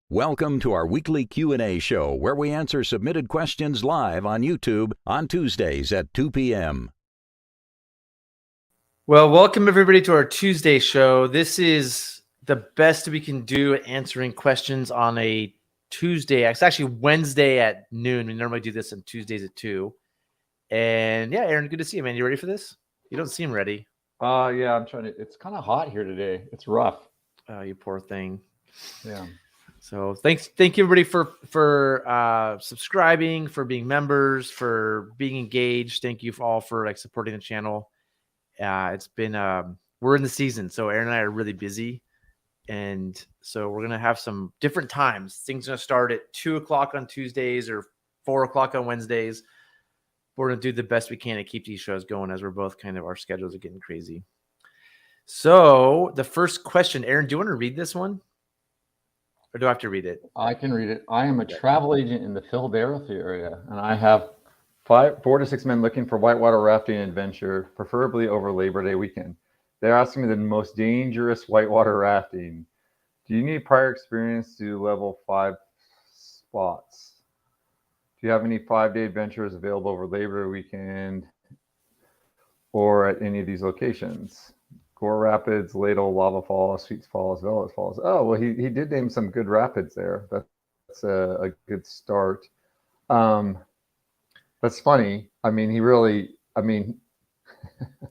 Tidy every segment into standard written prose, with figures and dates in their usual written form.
Welcome to our weekly Q&A show where we answer submitted questions live on YouTube on Tuesdays at 2 p.m. Well, welcome everybody to our Tuesday show. This is the best we can do at answering questions on a Tuesday. It's actually Wednesday at noon. We normally do this on Tuesdays at 2. And yeah, Aaron, good to see you, man. You ready for this? You don't seem ready. Yeah, I'm trying to. It's kind of hot here today. It's rough. Oh, you poor thing. Yeah. So thank you everybody for subscribing, for being members, for being engaged. Thank you all for supporting the channel. It's been we're in the season, so Aaron and I are really busy, and so we're gonna have some different times. Things are gonna start at 2 o'clock on Tuesdays or 4 o'clock on Wednesdays. We're gonna do the best we can to keep these shows going as we're both our schedules are getting crazy. So the first question, Aaron, do you want to read this one? Or do I have to read it? I can read it. I am a travel agent in the Philadelphia area, and I have 4 to 6 men looking for whitewater rafting adventure, preferably over Labor Day weekend. They're asking me the most dangerous whitewater rafting. Do you need prior experience to do level 5 spots? Do you have any 5-day adventures available over Labor Day weekend or at any of these locations? Gore Rapids, Ladle, Lava Falls, Sweets Falls, Velas Falls. Oh, well, he did name some good rapids there. That's a good start. That's funny. I mean,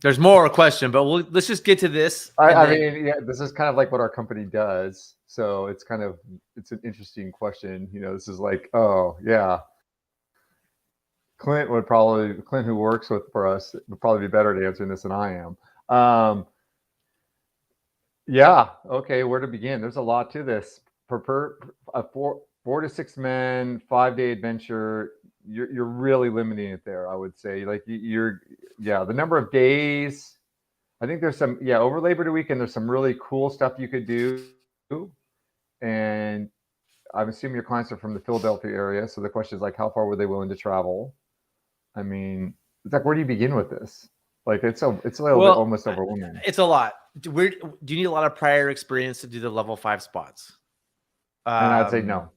there's more question, but let's just get to this. This is kind of like what our company does. So it's an interesting question. This is like, oh yeah. Clint, who works for us, would probably be better at answering this than I am. Yeah. Okay. Where to begin? There's a lot to this. For a 4 to 6 men, 5-day adventure, you're really limiting it there. I would say, the number of days. I think there's some, over Labor Day weekend, there's some really cool stuff you could do. And I'm assuming your clients are from the Philadelphia area. So the question is how far were they willing to travel? I mean, it's where do you begin with this? It's a little bit almost overwhelming. It's a lot. Do you need a lot of prior experience to do the level 5 spots? And I'd say no.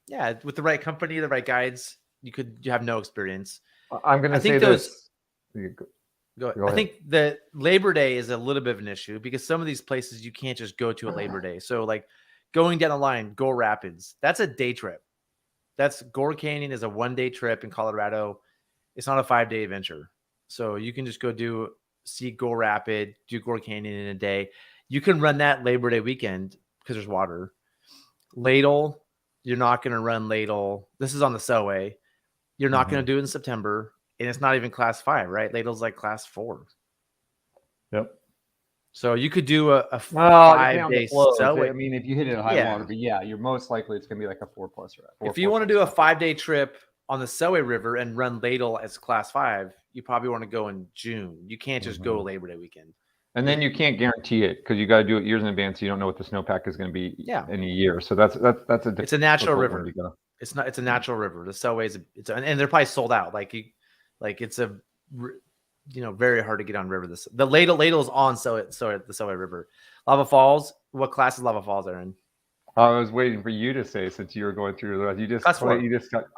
Yeah, with the right company, the right guides, you have no experience. I'm going to say this. Go ahead. I think that Labor Day is a little bit of an issue because some of these places you can't just go to a Labor Day. So going down the line, Gore Rapids, that's a day trip. Gore Canyon is a 1-day trip in Colorado. It's not a 5-day adventure. So you can just go see Gore Rapid, do Gore Canyon in a day. You can run that Labor Day weekend because there's water. Ladle, you're not going to run Ladle. This is on the Selway. You're not going to do it in September, and it's not even class 5, right? Ladle's class 4. Yep. So you could do a 5-day Selway. I mean, if you hit it at high water, but you're most likely it's going to be a 4+ route. If you want to do a 5-day trip on the Selway River and run Ladle as class 5, you probably want to go in June. You can't just go Labor Day weekend. And then you can't guarantee it because you got to do it years in advance. So you don't know what the snowpack is going to be in a year. So it's a natural river. It's a natural river. The Selway and they're probably sold out. It's a very hard to get on river. The Ladle is on the Selway River. Lava Falls. What class is Lava Falls are in? I was waiting for you to say since you were going through the rest.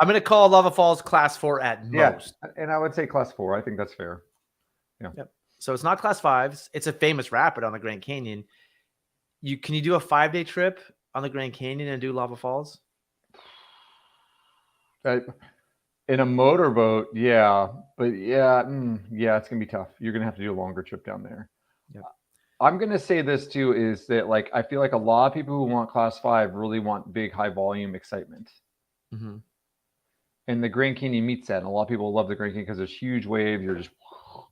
I'm going to call Lava Falls class 4 at most. And I would say class 4. I think that's fair. Yeah. Yep. So it's not class 5s. It's a famous rapid on the Grand Canyon. Can you do a 5-day trip on the Grand Canyon and do Lava Falls? In a motorboat, yeah. But it's going to be tough. You're going to have to do a longer trip down there. Yep. I'm going to say this too, is that I feel a lot of people who want class 5 really want big, high volume excitement. Mm-hmm. And the Grand Canyon meets that. And a lot of people love the Grand Canyon because there's huge waves. You're just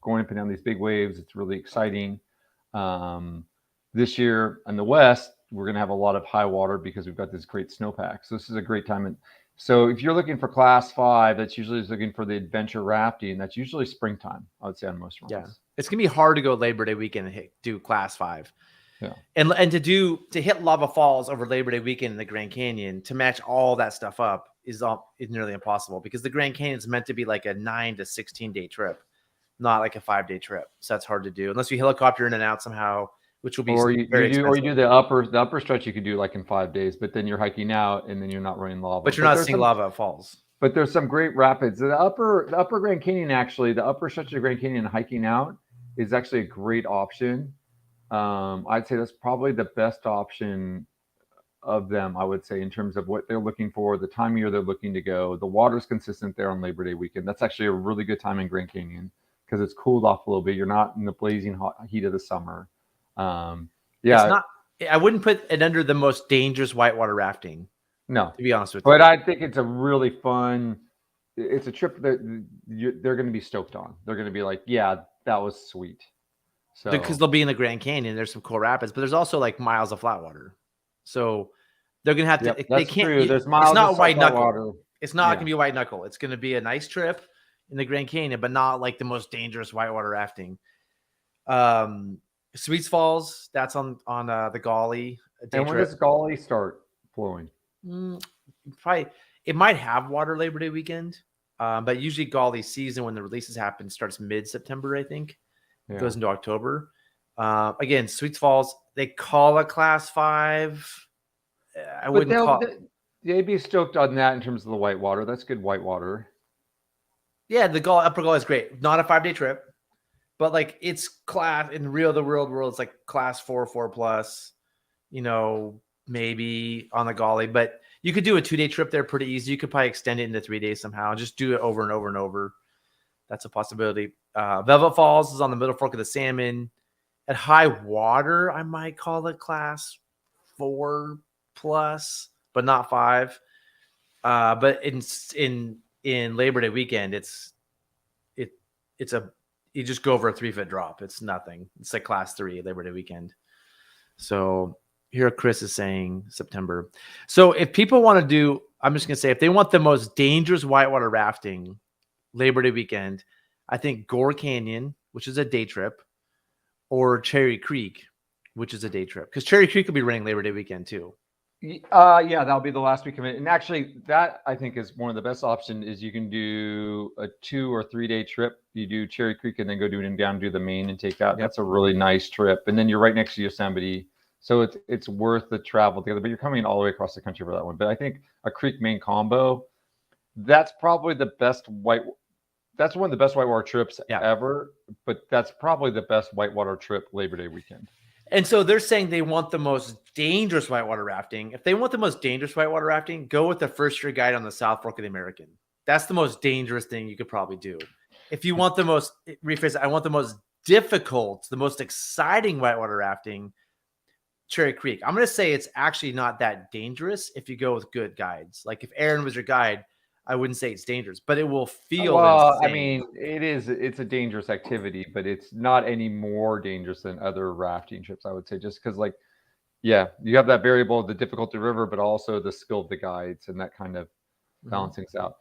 going up and down these big waves. It's really exciting. This year in the West, we're going to have a lot of high water because we've got this great snowpack. So this is a great time. So if you're looking for class 5, that's usually looking for the adventure rafting. That's usually springtime, I would say, on most runs. Yeah. It's going to be hard to go Labor Day weekend and do class 5. Yeah. And to hit Lava Falls over Labor Day weekend in the Grand Canyon, to match all that stuff up is nearly impossible because the Grand Canyon is meant to be a 9 to 16-day trip, not a 5-day trip. So that's hard to do unless you helicopter in and out somehow which will be Or you very do, expensive. or you do the upper stretch. You could do like in 5 days, but then you're hiking out, and then you're not running lava. But you're not seeing lava falls. But there's some great rapids. The upper Grand Canyon, actually, the upper stretch of the Grand Canyon hiking out is actually a great option. I'd say that's probably the best option of them, I would say, in terms of what they're looking for, the time of year they're looking to go. The water's consistent there on Labor Day weekend. That's actually a really good time in Grand Canyon because it's cooled off a little bit. You're not in the blazing hot heat of the summer. Yeah, it's not. I wouldn't put it under the most dangerous whitewater rafting. No, to be honest with you. But I think it's a really fun. It's a trip that they're going to be stoked on. They're going to be like, yeah, that was sweet. So because they'll be in the Grand Canyon. There's some cool rapids, but there's also like miles of flat water. So they're going to have to. Yep, they can't. True. There's miles. It's not of white knuckle. Water. It's not going to be white knuckle. It's going to be a nice trip in the Grand Canyon, but not like the most dangerous whitewater rafting. Sweets Falls, that's on the Gauley. And when does Gauley start flowing? Probably it might have water Labor Day weekend, but usually Gauley season when the releases happen starts mid-September, I think. It goes into October. Again, Sweets Falls, they call it Class 5. I wouldn't call. They'd be stoked on that in terms of the whitewater. That's good whitewater. Yeah, the Upper Gauley is great. Not a 5-day trip. But like it's class in the real world, it's like class 4+, maybe on the Gauley. But you could do a 2-day trip there pretty easy. You could probably extend it into 3 days somehow. Just do it over and over and over. That's a possibility. Velvet Falls is on the Middle Fork of the Salmon. At high water, I might call it class 4+, but not 5. But in Labor Day weekend, you just go over a 3-foot drop. It's nothing. It's like class 3 Labor Day weekend. So here Chris is saying September. So if people want to do, I'm just going to say, if they want the most dangerous whitewater rafting Labor Day weekend, I think Gore Canyon, which is a day trip, or Cherry Creek, which is a day trip. Because Cherry Creek will be running Labor Day weekend too. Yeah, that'll be the last week of it. And actually, that I think is one of the best options. Is you can do a 2 or 3 day trip. You do Cherry Creek and then go down do the main and take that. Yep. That's a really nice trip. And then you're right next to Yosemite, so it's worth the travel together. But you're coming all the way across the country for that one. But I think a Creek Main combo, that's probably the best That's one of the best whitewater trips ever. But that's probably the best whitewater trip Labor Day weekend. And so they're saying they want the most dangerous whitewater rafting. If they want the most dangerous whitewater rafting, go with the first year guide on the South Fork of the American. That's the most dangerous thing you could probably do. If you want the most, rephrase it, I want the most difficult, the most exciting whitewater rafting, Cherry Creek. I'm going to say it's actually not that dangerous if you go with good guides. Like if Aaron was your guide, I wouldn't say it's dangerous, but it will feel insane. I mean, it's a dangerous activity, but it's not any more dangerous than other rafting trips, I would say, just because you have that variable of the difficulty river, but also the skill of the guides, and that kind of balance things out.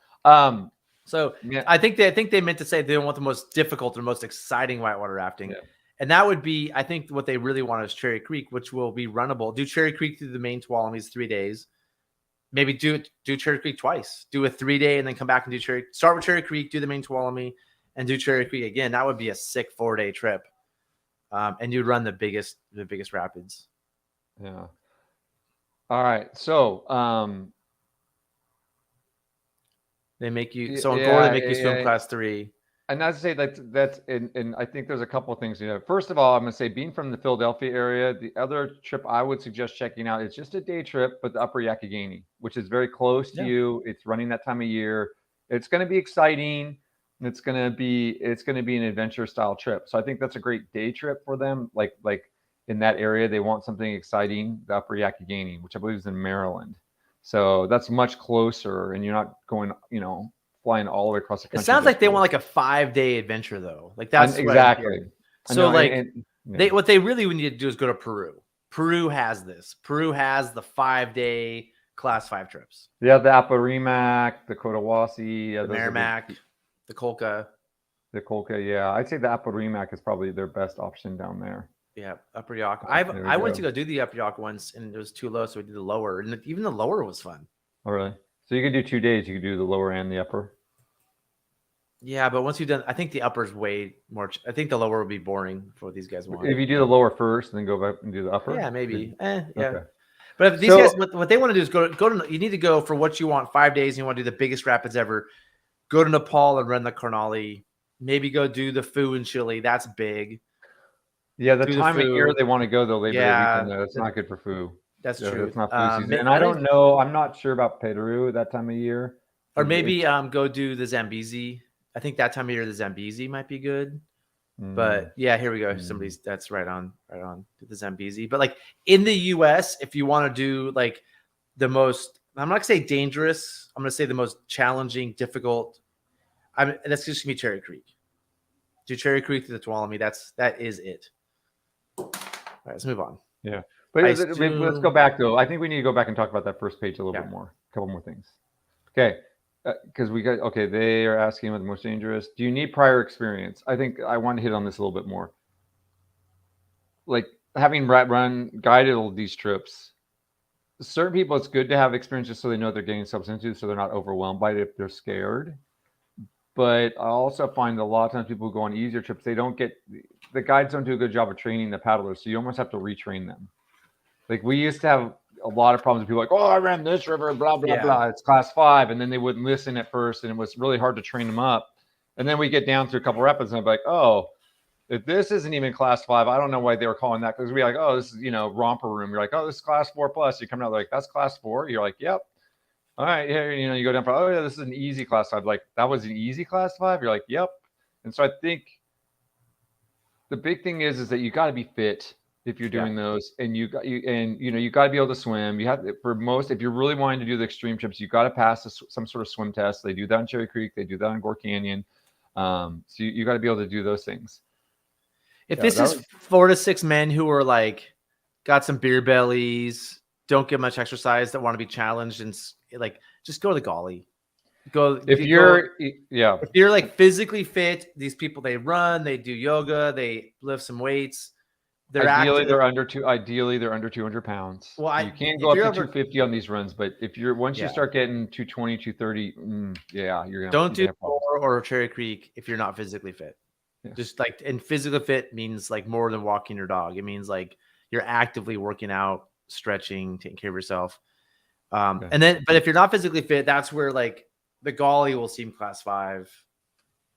So I think they meant to say they don't want the most difficult or most exciting whitewater rafting. Yeah. And that would be, I think what they really want is Cherry Creek, which will be runnable. Do Cherry Creek through the main Tuolamees 3 days. Maybe do Cherry Creek twice. Do a 3-day and then come back and do start with Cherry Creek, do the main Tuolumne, and do Cherry Creek again. That would be a sick 4-day trip. And you'd run the biggest rapids. Yeah. All right. So they make you Gore, they make you swim class 3. And I'd say that's and I think there's a couple of things. First of all, I'm gonna say, being from the Philadelphia area, the other trip I would suggest checking out is just a day trip, but the Upper Yakagani, which is very close to you. It's running that time of year. It's gonna be exciting. It's gonna be an adventure style trip. So I think that's a great day trip for them. Like in that area, they want something exciting. The Upper Yakagani, which I believe is in Maryland. So that's much closer, and you're not going, flying all the way across the country. It sounds like they want like a 5-day adventure though. Like that's exactly. So what they really need to do is go to Peru. Peru has this. Peru has the 5-day class 5 trips. Yeah, the Apurimac, the Cotahuasi, the Merrimack, the Colca. The Colca, yeah. I'd say the Apurimac is probably their best option down there. Yeah, Upper Yak. I went to go do the Upper Yak once, and it was too low, so we did the lower, and even the lower was fun. Oh, really? So you could do 2 days. You could do the lower and the upper. Yeah, but once you've done, I think the upper is way more. I think the lower will be boring for what these guys want. If you do the lower first and then go back and do the upper. Yeah, maybe. Yeah. Okay. But if these guys, what they want to do is go to. You need to go for what you want. 5 days. And you want to do the biggest rapids ever. Go to Nepal and run the Karnali. Maybe go do the Phu in Chile. That's big. Yeah, the time of year they want to go though, Labor Day weekend, though, it's not good for Phu. That's true. It's not Phu season. And I don't know. I'm not sure about Peru at that time of year. Or maybe go do the Zambezi. I think that time of year the Zambezi might be good. But yeah, here we go. Somebody's that's right on to the Zambezi. But like in the US, if you want to do like the most, I'm not gonna say dangerous, I'm gonna say the most challenging, difficult. That's just gonna be Cherry Creek. Do Cherry Creek to the Tuolumne. That is it. All right, let's move on. Yeah. But let's go back though. I think we need to go back and talk about that first page a little bit more. A couple more things. Okay. Because they are asking what the most dangerous. Do you need prior experience? I think I want to hit on this a little bit more. Like having run guided these trips, certain people, it's good to have experience just so they know what they're getting themselves into, so they're not overwhelmed by it if they're scared. But I also find a lot of times people who go on easier trips, the guides don't do a good job of training the paddlers, so you almost have to retrain them. Like we used to have a lot of problems with people like, oh, I ran this river, blah, blah, blah. It's class 5. And then they wouldn't listen at first. And it was really hard to train them up. And then we get down through a couple rapids and I'm like, oh, if this isn't even class 5, I don't know why they were calling that. Because we're like, oh, this is, romper room. You're like, oh, this is class 4 plus. You come out like, that's class 4. You're like, yep. All right. Here, you go down for, oh, yeah, this is an easy class 5. Like, that was an easy class 5. You're like, yep. And so I think the big thing is that you got to be fit if you're doing those, and you got to be able to swim. You have if you're really wanting to do the extreme trips, you got to pass some sort of swim test. They do that in Cherry Creek. They do that in Gore Canyon. So you got to be able to do those things. If this is 4 to 6 men who are like got some beer bellies, don't get much exercise, that want to be challenged, and like just go to the Golly. If you're like physically fit, these people, they run, they do yoga, they lift some weights. Ideally, they're under 200 pounds. Well, you can't go up to 250 on these runs, but if once you start getting 220, 230, you're gonna don't do or Cherry Creek if you're not physically fit. Yeah. Just like, and physically fit means like more than walking your dog. It means like you're actively working out, stretching, taking care of yourself. And then, but if you're not physically fit, that's where like the Golly will seem class 5.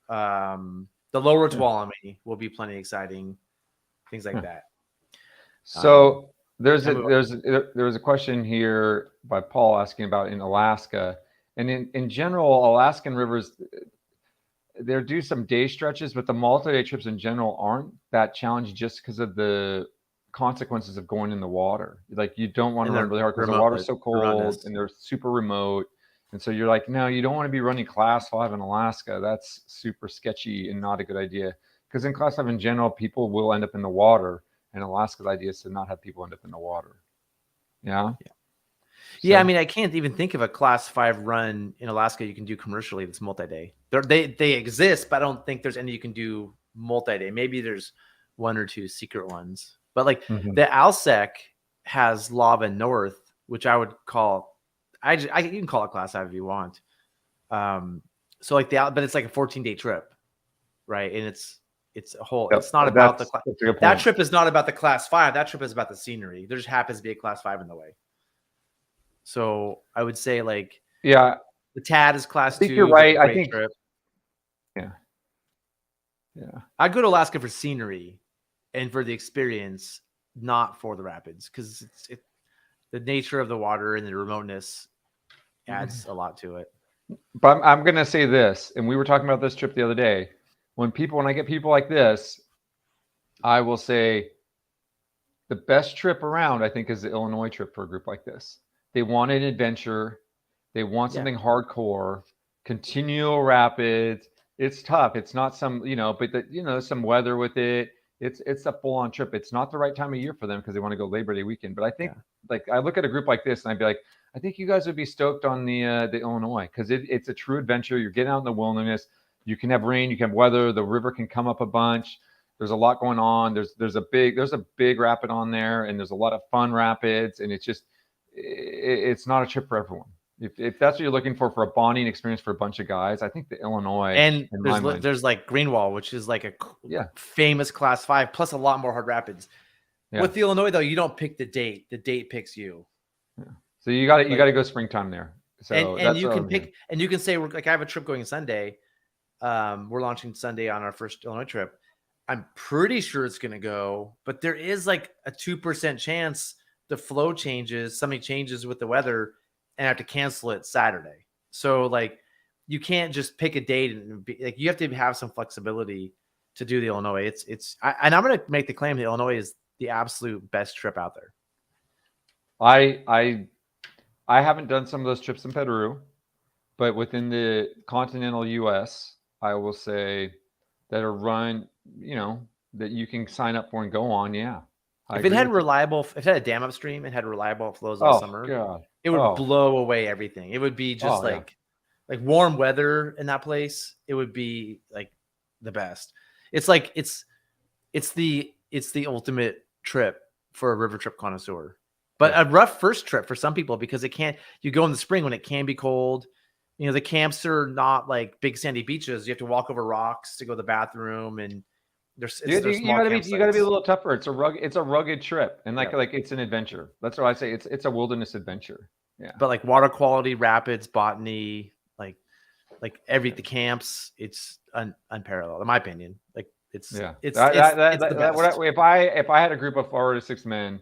The lower Tuolumne will be plenty exciting. Things like that. So there's a question here by Paul asking about in Alaska, and in general, Alaskan rivers, there do some day stretches, but the multi-day trips in general aren't that challenging just because of the consequences of going in the water. Like you don't want to run really hard because the water's so cold and they're super remote, and so you're like, no, you don't want to be running class 5 in Alaska. That's super sketchy and not a good idea. Because in class 5 in general, people will end up in the water, and Alaska's idea is to not have people end up in the water. Yeah. I mean, I can't even think of a class 5 run in Alaska you can do commercially that's multi-day. They exist, but I don't think there's any you can do multi-day. Maybe there's 1 or 2 secret ones, but like the Alsec has Lava North, which I would call, you can call it class 5 if you want. So like but it's like a 14-day trip, right? And it's a whole. It's not about that trip is not about the class 5. That trip is about the scenery. There just happens to be a class 5 in the way. So I would say like the Tad is class 2. You're right. I think. Trip. Yeah. I'd go to Alaska for scenery and for the experience, not for the rapids, because the nature of the water and the remoteness adds a lot to it. But I'm going to say this, and we were talking about this trip the other day. When I get people like this, I will say the best trip around, I think, is the Illinois trip for a group like this. They want an adventure. They want something hardcore, continual rapids. It's tough. It's not some, but some weather with it. It's a full-on trip. It's not the right time of year for them because they want to go Labor Day weekend. But I think, like, I look at a group like this and I'd be like, I think you guys would be stoked on the Illinois because it's a true adventure. You're getting out in the wilderness. You can have rain, you can have weather, the river can come up a bunch. There's a lot going on. There's a big rapid on there, and there's a lot of fun rapids, and it's not a trip for everyone. If that's what you're looking for a bonding experience for a bunch of guys, I think the Illinois and in my mind, there's like Greenwall, which is like a yeah, famous Class 5, plus a lot more hard rapids. yeah. With the Illinois though, you don't pick the date; the date picks you. Yeah. So you got to go springtime there. So and you can pick, and you can say, like, I have a trip going Sunday. We're launching Sunday on our first Illinois trip. I'm pretty sure it's going to go, but there is like a 2% chance the flow changes, something changes with the weather, and I have to cancel it Saturday. So like, you can't just pick a date and be like, you have to have some flexibility to do the Illinois. And I'm going to make the claim that Illinois is the absolute best trip out there. I haven't done some of those trips in Peru, but within the continental U.S., I will say that are run, that you can sign up for and go on. Yeah. If it had a dam upstream and had reliable flows all summer, God. It would blow away everything. It would be just like warm weather in that place. It would be like the best. It's like it's the ultimate trip for a river trip connoisseur. But a rough first trip for some people, because you go in the spring when it can be cold. The camps are not like big sandy beaches. You have to walk over rocks to go to the bathroom, and you got to be a little tougher. It's a rugged trip, and like it's an adventure. That's what I say. It's a wilderness adventure. Yeah. But like water quality, rapids, botany, like the camps, it's unparalleled in my opinion. Like it's the best. If I had a group of 4 to 6 men,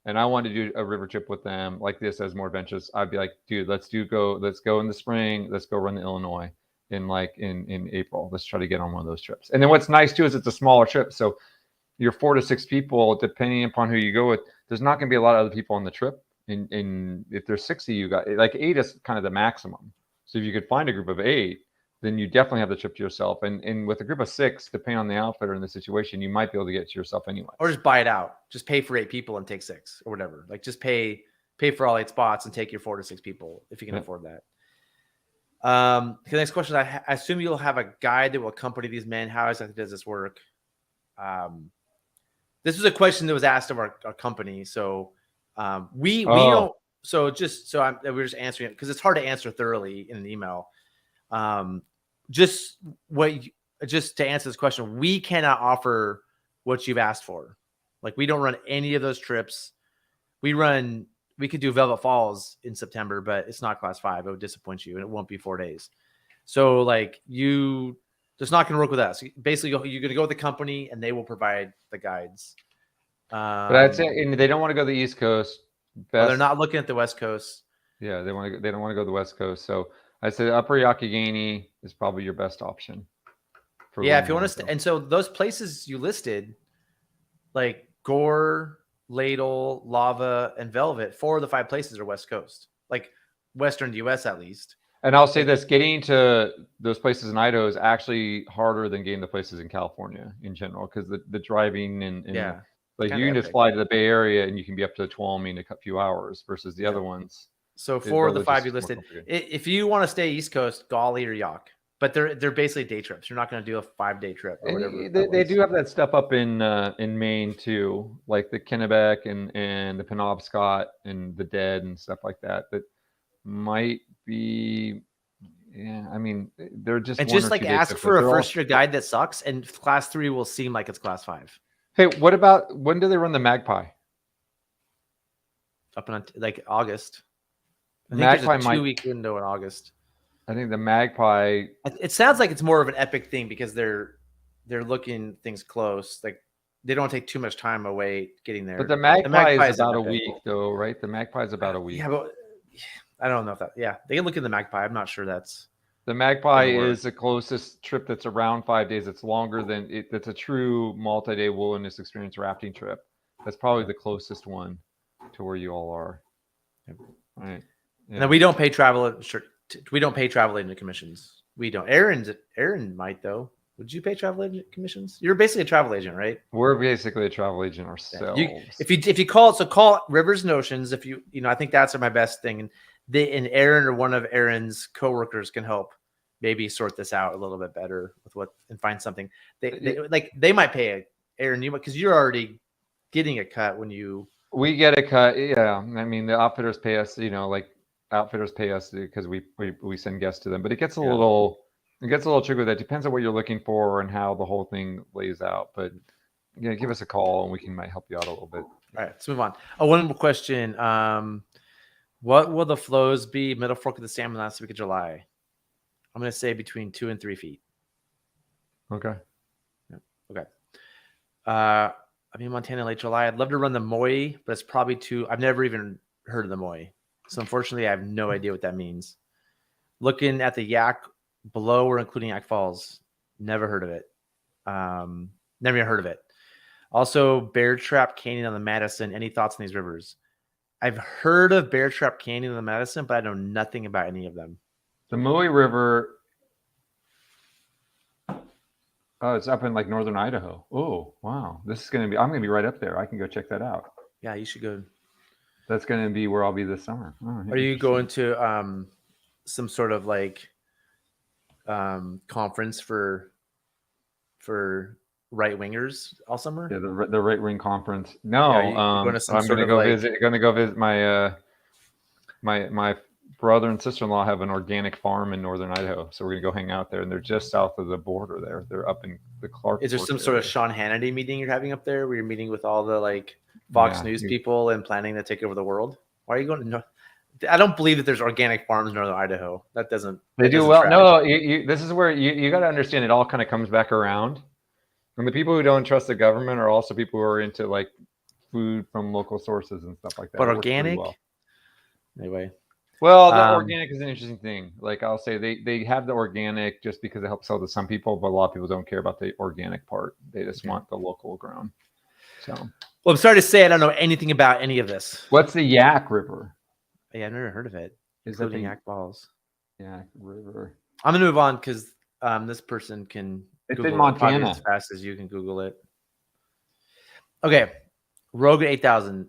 and I wanted to do a river trip with them like this as more adventures, I'd be like, dude, let's go in the spring. Let's go run the Illinois in April. Let's try to get on one of those trips. And then what's nice too is it's a smaller trip. So you're 4 to 6 people, depending upon who you go with. There's not going to be a lot of other people on the trip. And if there's 6 of you, got like 8 is kind of the maximum. So if you could find a group of 8, then you definitely have the trip to yourself. And with a group of 6, depending on the outfitter and the situation, you might be able to get it to yourself anyway. Or just buy it out. Just pay for 8 people and take 6 or whatever. Like just pay for all 8 spots and take your 4 to 6 people if you can afford that. The next question, I assume you'll have a guide that will accompany these men. How exactly does this work? This was a question that was asked of our company. So we don't. So we're just answering it because it's hard to answer thoroughly in an email. Just to answer this question, we cannot offer what you've asked for. Like we don't run any of those trips. We could do Velvet Falls in September, but it's not Class 5. It would disappoint you, and it won't be 4 days. So like it's not going to work with us. Basically, you're going to go with the company, and they will provide the guides. But I'd say, and they don't want to go to the East Coast. They're not looking at the West Coast. Yeah, they don't want to go to the West Coast. So I say Upper Youghiogheny is probably your best option. If you want to, and so those places you listed, like Gore, Ladle, Lava, and Velvet, 4 of the 5 places are West Coast, like Western U.S. at least. And I'll say this: getting to those places in Idaho is actually harder than getting to places in California in general, because the driving and like you can just fly to the Bay Area and you can be up to Tuolumne in a few hours versus the other ones. So 4 of the 5 you listed. If you want to stay East Coast, Golly or Yacht, but they're basically day trips. You're not going to do a 5-day trip or whatever. They do have that stuff up in Maine too, like the Kennebec and the Penobscot and the Dead and stuff like that. That might be, I mean, they're just like ask for a first-year guide that sucks, and Class 3 will seem like it's Class 5. Hey, what about when do they run the Magpie? Up in like August. I think Magpie there's a 2-week window in August. I think the Magpie. It sounds like it's more of an epic thing because they're looking things close. Like they don't take too much time away getting there. But the Magpie is about a week, though, right? The Magpie is about a week. Yeah, but I don't know if that. Yeah, they can look in the Magpie. I'm not sure that's. The Magpie is the closest trip that's around 5 days. It's longer than it. That's a true multi-day wilderness experience rafting trip. That's probably the closest one to where you all are. Right. Yeah. And we don't pay travel. We don't pay travel agent commissions. We don't. Aaron might though. Would you pay travel agent commissions? You're basically a travel agent, right? We're basically a travel agent ourselves. If you call Rivers Notions. If you I think that's my best thing. And Aaron or one of Aaron's coworkers can help maybe sort this out a little bit better and find something. They might pay Aaron because you're already getting a cut when you. We get a cut. Yeah, I mean the outfitters pay us. Like outfitters pay us because we send guests to them, but it gets a little tricky with that. Depends on what you're looking for and how the whole thing lays out. But yeah, give us a call and we might help you out a little bit. All right, let's move on. Oh, one more question. What will the flows be middle fork of the salmon last week of July? I'm going to say between 2 and 3 feet. Okay. Yeah. Okay. I'm in Montana late July. I'd love to run the Moy, but it's probably too. I've never even heard of the Moy, so unfortunately, I have no idea what that means. Looking at the Yak below, we're including Yak Falls. Never heard of it. Never even heard of it. Also, Bear Trap Canyon on the Madison. Any thoughts on these rivers? I've heard of Bear Trap Canyon on the Madison, but I know nothing about any of them. The Moy River. Oh, it's up in like northern Idaho. Oh, wow. This is I'm going to be right up there. I can go check that out. Yeah, you should go. That's going to be where I'll be this summer. Oh, are you going to some sort of like conference for right wingers all summer? Yeah, the right wing conference. No, you're going to I'm going to go visit. Going to go visit my my brother and sister-in-law have an organic farm in northern Idaho, so we're gonna go hang out there. And they're just south of the border there. They're up in the Clark. Is there some sort of Sean Hannity meeting you're having up there, where you're meeting with all the like Fox News people and planning to take over the world? Why are you going to? I don't believe that there's organic farms in northern Idaho. That doesn't. They do well. No, this is where you got to understand. It all kind of comes back around. And the people who don't trust the government are also people who are into like food from local sources and stuff like that. But organic, anyway. Well, the organic is an interesting thing. Like I'll say, they have the organic just because it helps sell to some people, but a lot of people don't care about the organic part. They just want the local grown. So, well, I'm sorry to say I don't know anything about any of this. What's the Yak River? Yeah, I've never heard of it. Is that the Yak Falls? Yak River. I'm gonna move on because this person can. It's Google in Montana. as fast as you can Google it. Okay, Rogue 8000.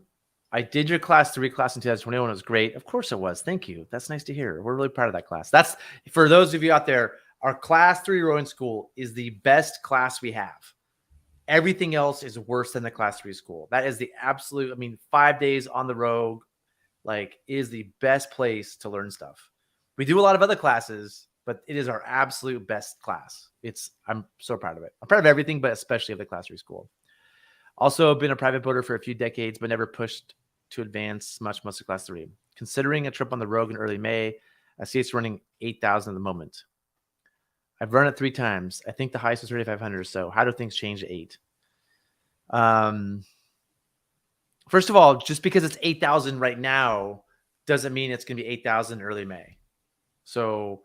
I did your class 3 class in 2021. It was great. Of course it was. Thank you. That's nice to hear. We're really proud of that class. That's for those of you out there. Our class 3 rowing school is the best class we have. Everything else is worse than the class 3 school. That is the absolute. I mean, 5 days on the Rogue, like, is the best place to learn stuff. We do a lot of other classes, but it is our absolute best class. I'm so proud of it. I'm proud of everything, but especially of the class 3 school. Also been a private boater for a few decades, but never pushed to advance much of class 3. Considering a trip on the Rogue in early May, I see it's running 8,000 at the moment. I've run it 3 times. I think the highest was 3,500 or so. How do things change to 8? First of all, just because it's 8,000 right now doesn't mean it's going to be 8,000 early May. So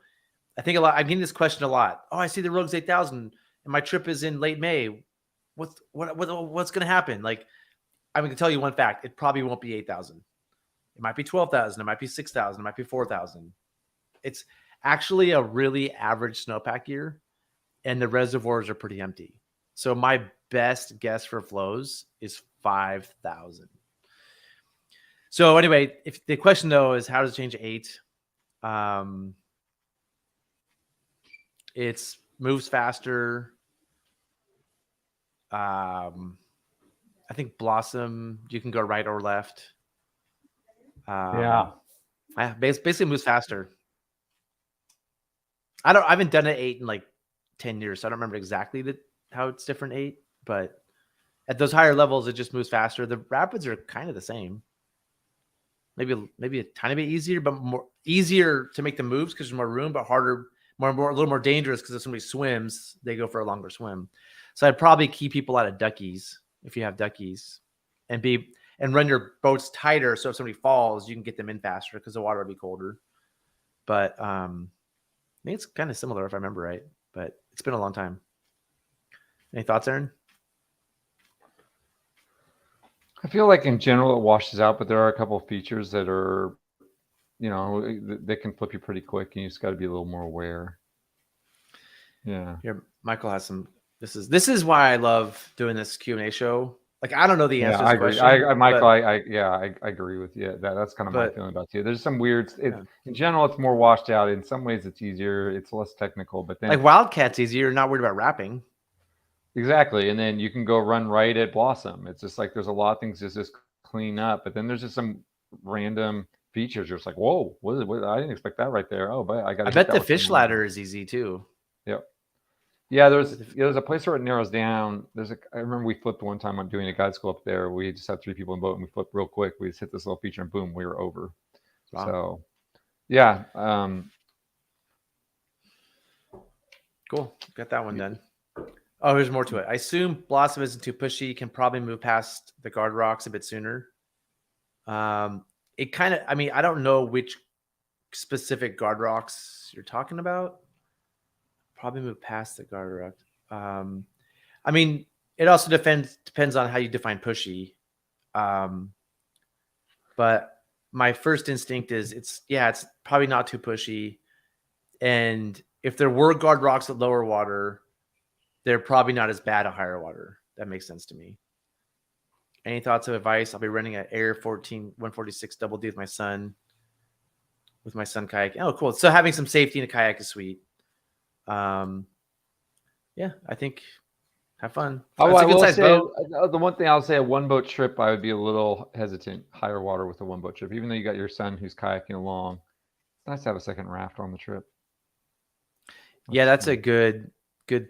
I think I'm getting this question a lot. Oh, I see the Rogue's 8,000 and my trip is in late May. What's going to happen? Like, I'm going to tell you one fact. It probably won't be 8,000. It might be 12,000. It might be 6,000. It might be 4,000. It's actually a really average snowpack year, and the reservoirs are pretty empty. So my best guess for flows is 5,000. So anyway, if the question though is how does it change to 8? It moves faster. I think Blossom, you can go right or left. Basically moves faster. I haven't done it 8 in like 10 years, so I don't remember exactly how it's different 8, but at those higher levels, it just moves faster. The rapids are kind of the same. Maybe a tiny bit easier, but more easier to make the moves because there's more room, but harder, a little more dangerous because if somebody swims, they go for a longer swim. So I'd probably keep people out of duckies if you have duckies, and run your boats tighter so if somebody falls, you can get them in faster because the water will be colder. But I think it's kind of similar if I remember right. But it's been a long time. Any thoughts, Aaron? I feel like in general it washes out, but there are a couple of features that are, they can flip you pretty quick, and you just got to be a little more aware. Yeah. Here, Michael has some. This is why I love doing this Q&A show. Like, I don't know the answer to this question. Michael, I agree with you. That's kind of my feeling about you. There's some weird. In general, it's more washed out. In some ways, it's easier. It's less technical. But then, like Wildcat's easier. You're not worried about wrapping. Exactly, and then you can go run right at Blossom. It's just like there's a lot of things to just clean up, but then there's just some random features. You're just like, whoa, what is it? I didn't expect that right there. Oh, but I got. I bet the fish ladder is easy too. Yep. Yeah, there's a place where it narrows down. I remember we flipped one time on doing a guide school up there. We just had 3 people in boat and we flipped real quick. We just hit this little feature and boom, we were over. Wow. So, yeah. Cool. Got that one done. Oh, there's more to it. I assume Blossom isn't too pushy. Can probably move past the guard rocks a bit sooner. It kind of, I mean, I don't know which specific guard rocks you're talking about. Probably move past the guard rock. I mean, it also depends on how you define pushy. But my first instinct is it's probably not too pushy. And if there were guard rocks at lower water, they're probably not as bad at higher water. That makes sense to me. Any thoughts of advice? I'll be running an Aire 146 double D with my son kayak. Oh, cool. So having some safety in a kayak is sweet. Yeah, I think have fun. Oh, I will say, the one thing I'll say, a 1-boat trip, I would be a little hesitant. Higher water with a 1-boat trip, even though you got your son who's kayaking along. It's nice to have a second raft on the trip. Yeah, that's a good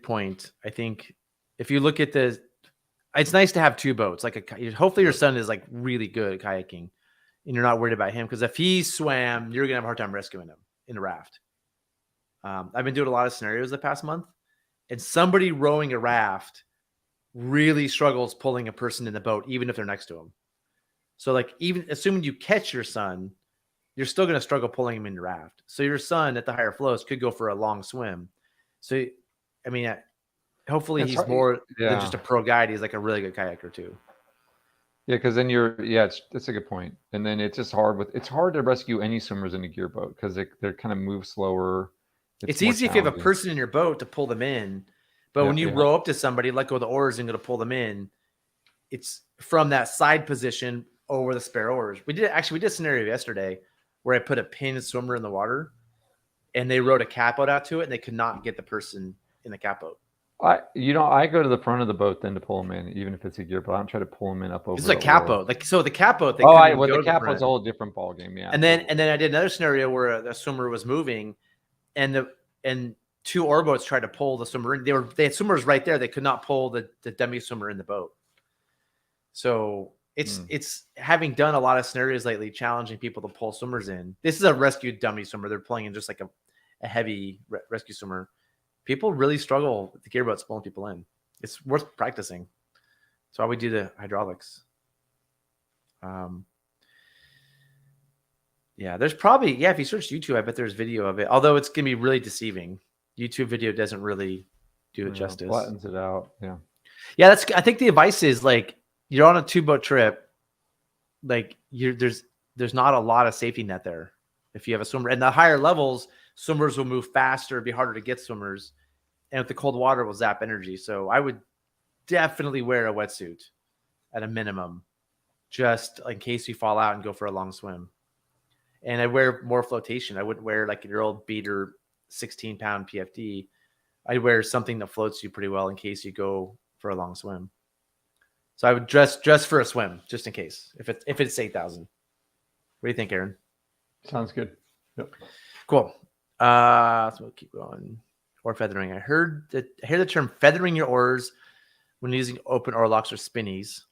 point. I think if you look at it's nice to have 2 boats. Like hopefully your son is like really good at kayaking, and you're not worried about him, because if he swam, you're gonna have a hard time rescuing him in a raft. I've been doing a lot of scenarios the past month, and somebody rowing a raft really struggles pulling a person in the boat, even if they're next to him. So like, even assuming you catch your son, you're still going to struggle pulling him in the raft. So your son at the higher flows could go for a long swim. So, I mean, hopefully he's more than just a pro guide. He's like a really good kayaker too. Yeah, because then that's a good point. And then it's just it's hard to rescue any swimmers in a gear boat because they kind of move slower. It's easy if you have a person in your boat to pull them in, but when you row up to somebody, let go of the oars and go to pull them in, it's from that side position over the spare oars. We did a scenario yesterday where I put a pinned swimmer in the water, and they rowed a catboat out to it, and they could not get the person in the catboat. I go to the front of the boat then to pull them in, even if it's a gear boat. I don't try to pull them in up over. This is a catboat, the catboat. The catboat's a whole different ball game, yeah. And then I did another scenario where a swimmer was moving, and 2 oar boats tried to pull the swimmer in. They had swimmers right there. They could not pull the dummy swimmer in the boat. So it's having done a lot of scenarios lately, challenging people to pull swimmers in. This is a rescued dummy swimmer. They're pulling in just like a heavy rescue swimmer. People really struggle with the gearboats pulling people in. It's worth practicing. That's why we do the hydraulics. Yeah, there's probably, if you search YouTube, I bet there's video of it. Although it's going to be really deceiving. YouTube video doesn't really do it justice. Flattens it out. Yeah. Yeah, I think the advice is like, you're on a 2-boat trip. Like there's not a lot of safety net there. If you have a swimmer, and the higher levels, swimmers will move faster, it'd be harder to get swimmers. And with the cold water will zap energy. So I would definitely wear a wetsuit at a minimum, just in case you fall out and go for a long swim. And I wear more flotation. I wouldn't wear like your old beater 16-pound PFD. I'd wear something that floats you pretty well in case you go for a long swim. So I would dress for a swim just in case if it's 8,000. What do you think, Aaron? Sounds good. Yep. Cool. So we'll keep going. Oar feathering. I hear the term feathering your oars when using open oar locks or spinnies.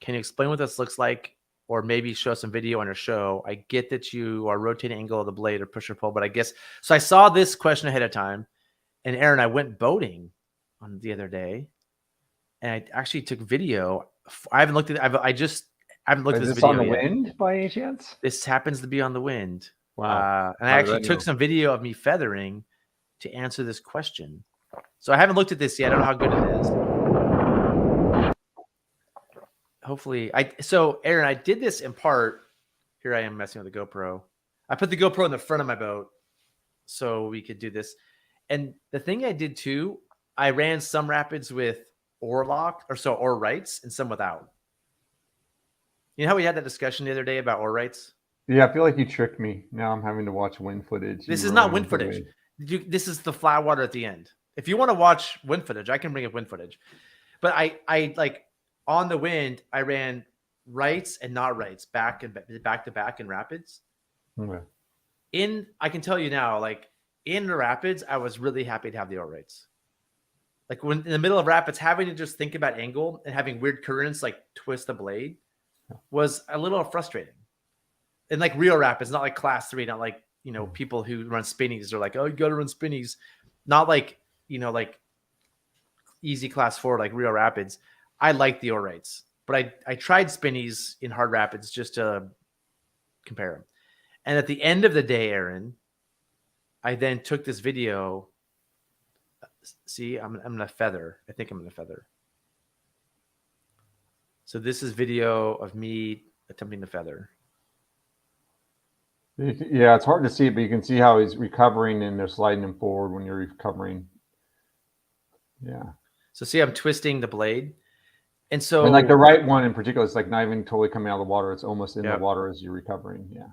Can you explain what this looks like, or maybe show some video on your show? I get that you are rotating angle of the blade or push or pull, but I guess so. I saw this question ahead of time, and Aaron, I went boating on the other day, and I actually took video. I haven't looked at. I haven't looked at this video on the yet. Wind by any chance? This happens to be on the Wind. Wow! And I actually took some video of me feathering to answer this question. So I haven't looked at this yet. I don't know how good it is. Hopefully, so Aaron, I did this in part. Here I am messing with the GoPro. I put the GoPro in the front of my boat so we could do this. And the thing I did too, I ran some rapids with oar rights and some without. You know how we had that discussion the other day about oar rights? Yeah, I feel like you tricked me. Now I'm having to watch wind footage. This is not wind footage. This is the flat water at the end. If you want to watch wind footage, I can bring up wind footage. But I like on the Wind, I ran rights and not rights, back to back in rapids. Okay. I can tell you now, like in the rapids, I was really happy to have the oar rates. Like when in the middle of rapids, having to just think about angle and having weird currents like twist the blade was a little frustrating. And like real rapids, not like class 3, not like, people who run spinnies are like, oh, you got to run spinnies. Not like, like easy class 4, like real rapids. I like the oar rates, but I tried spinnies in hard rapids just to compare them. And at the end of the day, Aaron, I then took this video. See, I'm going to feather. I think I'm going to feather. So this is video of me attempting to feather. Yeah, it's hard to see, but you can see how he's recovering and they're sliding him forward when you're recovering. Yeah. So see, I'm twisting the blade. And so, and like the right one in particular, it's like not even totally coming out of the water. It's almost in the water as you're recovering. Yeah.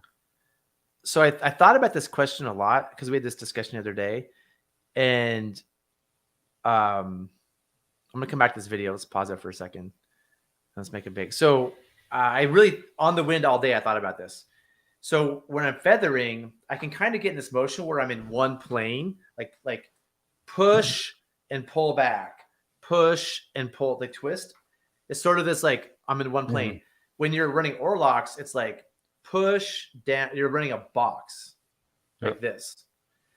So I thought about this question a lot because we had this discussion the other day, and I'm going to come back to this video. Let's pause it for a second. Let's make it big. So I really, on the wind all day, I thought about this. So when I'm feathering, I can kind of get in this motion where I'm in one plane, like push and pull back, push and pull, like twist. It's sort of this, like I'm in one plane. When you're running oarlocks, it's like push down. You're running a box like this.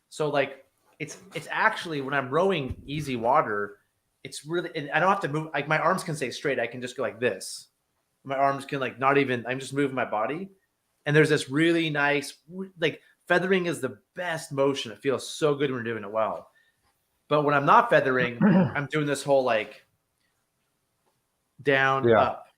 So like it's actually, when I'm rowing easy water, it's really, and I don't have to move. Like my arms can stay straight. I can just go like this. My arms can like not even, I'm just moving my body. And there's this really nice, like feathering is the best motion. It feels so good when you're doing it well. But when I'm not feathering, I'm doing this whole like down, up,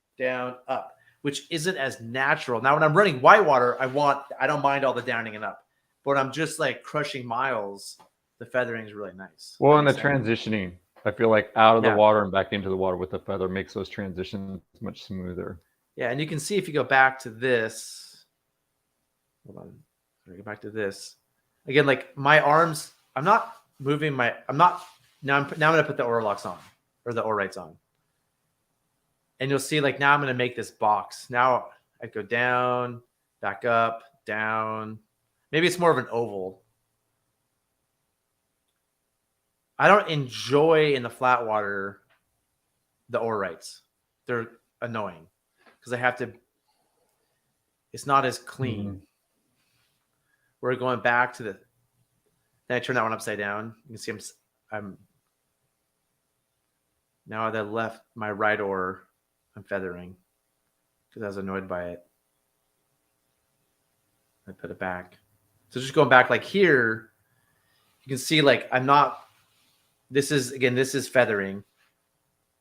which isn't as natural. Now, when I'm running whitewater, I don't mind all the downing and up. But when I'm just like crushing miles, the feathering is really nice. Well, and the transitioning, I feel like out of the water and back into the water with the feather makes those transitions much smoother. Yeah, and you can see if you go back to this. Hold on. Go back to this. Again, like my arms, I'm not moving now I'm going to put the oarlocks on, or the oar rates on. And you'll see, like, now I'm going to make this box. Now I go down, back up, down. Maybe it's more of an oval. I don't enjoy in the flat water the oar rates. They're annoying because I have to, it's not as clean. We're going back to then I turn that one upside down. You can see I'm now that left my right oar, I'm feathering because I was annoyed by it. I put it back. So just going back like here, you can see like this is feathering.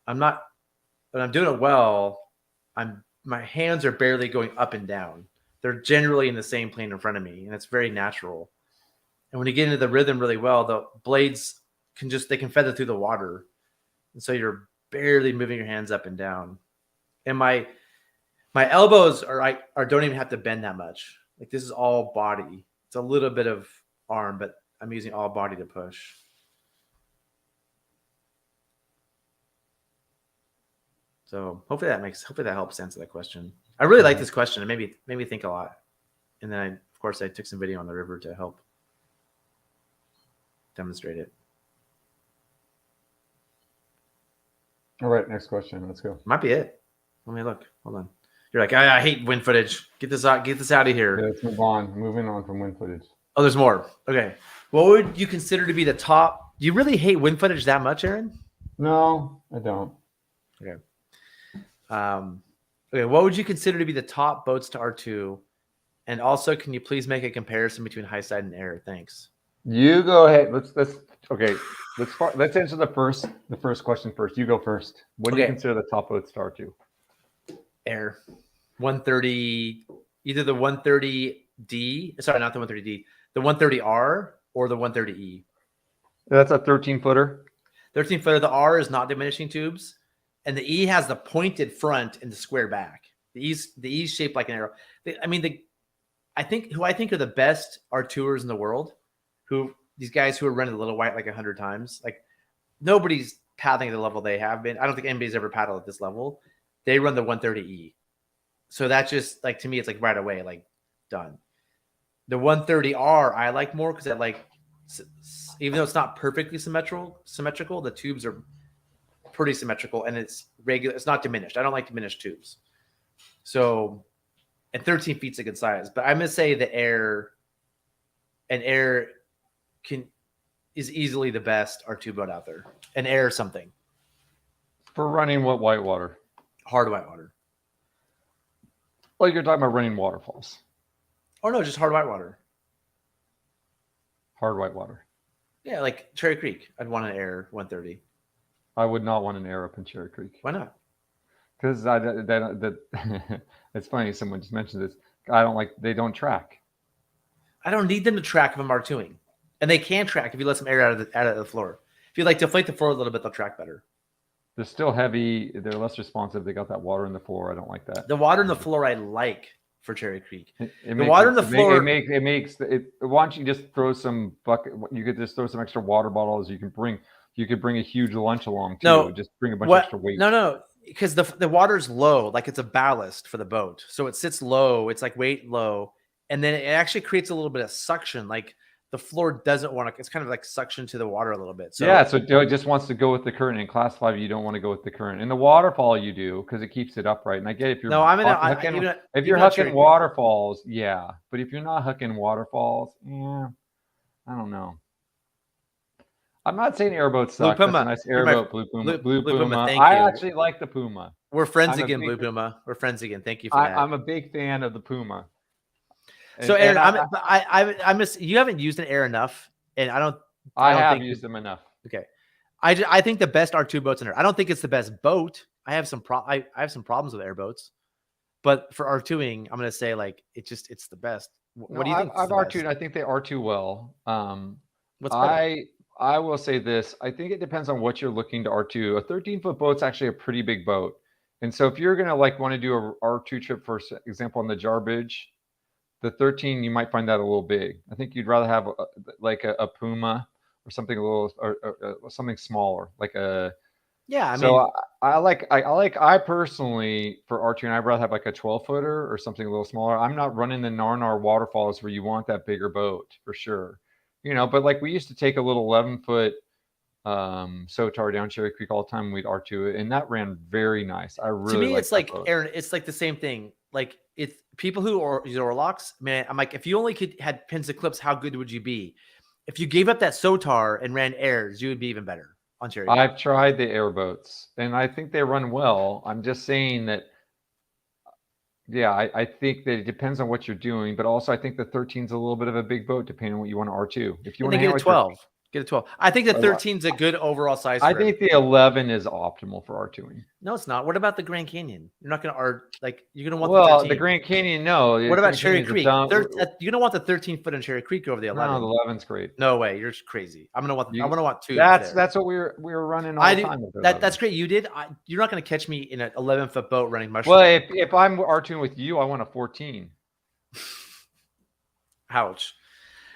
When I'm doing it well, my hands are barely going up and down. They're generally in the same plane in front of me, and it's very natural. And when you get into the rhythm really well, the blades can feather through the water. And so you're barely moving your hands up and down. And my elbows don't even have to bend that much. Like this is all body. It's a little bit of arm, but I'm using all body to push. So hopefully that helps answer that question. I really like this question. It made me think a lot. And then of course I took some video on the river to help demonstrate it. All right, next question. Let's go. Might be it. Let me look. Hold on. You're like, I hate wind footage. Get this out of here. Yeah, let's move on. Moving on from wind footage. Oh, there's more. Okay. What would you consider to be the top? Do you really hate wind footage that much, Aaron? No, I don't. Okay. Okay. What would you consider to be the top boats to R2? And also, can you please make a comparison between high side and Aire? Thanks. You go ahead. Let's answer the first question first. You go first. What do you consider the top boats to R2? Aire. 130, either the 130D, sorry, not the 130D, the 130R or the 130E. That's a 13-footer. 13-footer. The R is not diminishing tubes, and the E has the pointed front and the square back. The E's shaped like an arrow. I think are the best R2ers in the world. These guys who are running the little white like 100 times. Like nobody's paddling at the level they have been. I don't think anybody's ever paddled at this level. They run the 130E. So that's just like, to me, it's like right away, like done. The 130R I like more because even though it's not perfectly symmetrical, the tubes are pretty symmetrical and it's regular. It's not diminished. I don't like diminished tubes. So, and 13 feet's a good size. But I'm gonna say the Aire is easily the best R2 boat out there. An Aire something for running what whitewater? Hard whitewater. Like you're talking about running waterfalls. Oh no, just hard whitewater. Hard whitewater. Yeah, like Cherry Creek. I'd want an Aire 130. I would not want an Aire up in Cherry Creek. Why not? Because it's funny. Someone just mentioned this. They don't track. I don't need them to track if I'm R2ing. And they can track if you let some air out of the floor. If you like deflate the floor a little bit, they'll track better. They're still heavy. They're less responsive. They got that water in the floor. I don't like that. The water in the floor I like for Cherry Creek. The water in the floor. It makes it. Why don't you just throw some bucket? You could just throw some extra water bottles. You could bring a huge lunch along too. No, just bring a bunch of extra weight. No, because the water's low, like it's a ballast for the boat, so it sits low. It's like weight low, and then it actually creates a little bit of suction, like. The floor doesn't want to. It's kind of like suction to the water a little bit. So yeah, so it just wants to go with the current. In Class 5, you don't want to go with the current. In the waterfall, you do because it keeps it upright. And I get if you're if you're hooking waterfalls, yeah. But if you're not hooking waterfalls, yeah, I don't know. I'm not saying airboats suck. Blue Puma. That's a nice airboat, Blue Puma. Blue Puma. Thank I you. actually like the Puma. We're friends again, Blue Puma. We're friends again. Thank you for that. I'm a big fan of the Puma. So Aaron, I miss you haven't used an Aire enough, and I don't have used them enough. Okay, I think the best R2 boats in there. I don't think it's the best boat. I have some problems with airboats, but for R2ing, I'm gonna say like it's the best. What do you think? I've R2'd. I think they R2 well. What's better? I will say this. I think it depends on what you're looking to R2. A 13-foot boat's actually a pretty big boat, and so if you're gonna want to do a R2 trip, for example, on the Jar Bridge. The 13, you might find that a little big. I think you'd rather have a Puma or something a little or something smaller, like a. Yeah, I personally for R2, I'd rather have like a 12-footer or something a little smaller. I'm not running the Narnar waterfalls where you want that bigger boat for sure, But like we used to take a little 11-foot Sotar down Cherry Creek all the time. We'd R2 it, and that ran very nice. I really to me, it's like boat. Aaron. It's like the same thing. Like it's people who use Orlocks, man. I'm like, if you only had pins and clips, how good would you be? If you gave up that Sotar and ran Aires, you would be even better on Cherry Creek. I've tried the airboats, and I think they run well. I'm just saying that. Yeah, I think that it depends on what you're doing, but also I think the 13's a little bit of a big boat, depending on what you want to R2. If you want to get a 12. Get a 12. I think the 13's a good overall size. I think the 11 is optimal for R2ing. No, it's not. What about the Grand Canyon? You're not going to you're going to want the 13. The Grand Canyon, no. What about Cherry Creek? You're going to want the 13-foot in Cherry Creek over the 11. No, the 11's great. No way, you're crazy. I'm going to want two. That's what we were running all the time. That's great. You did. You're not going to catch me in an 11-foot boat running mushroom. Well, if I'm R2ing with you, I want a 14. Ouch.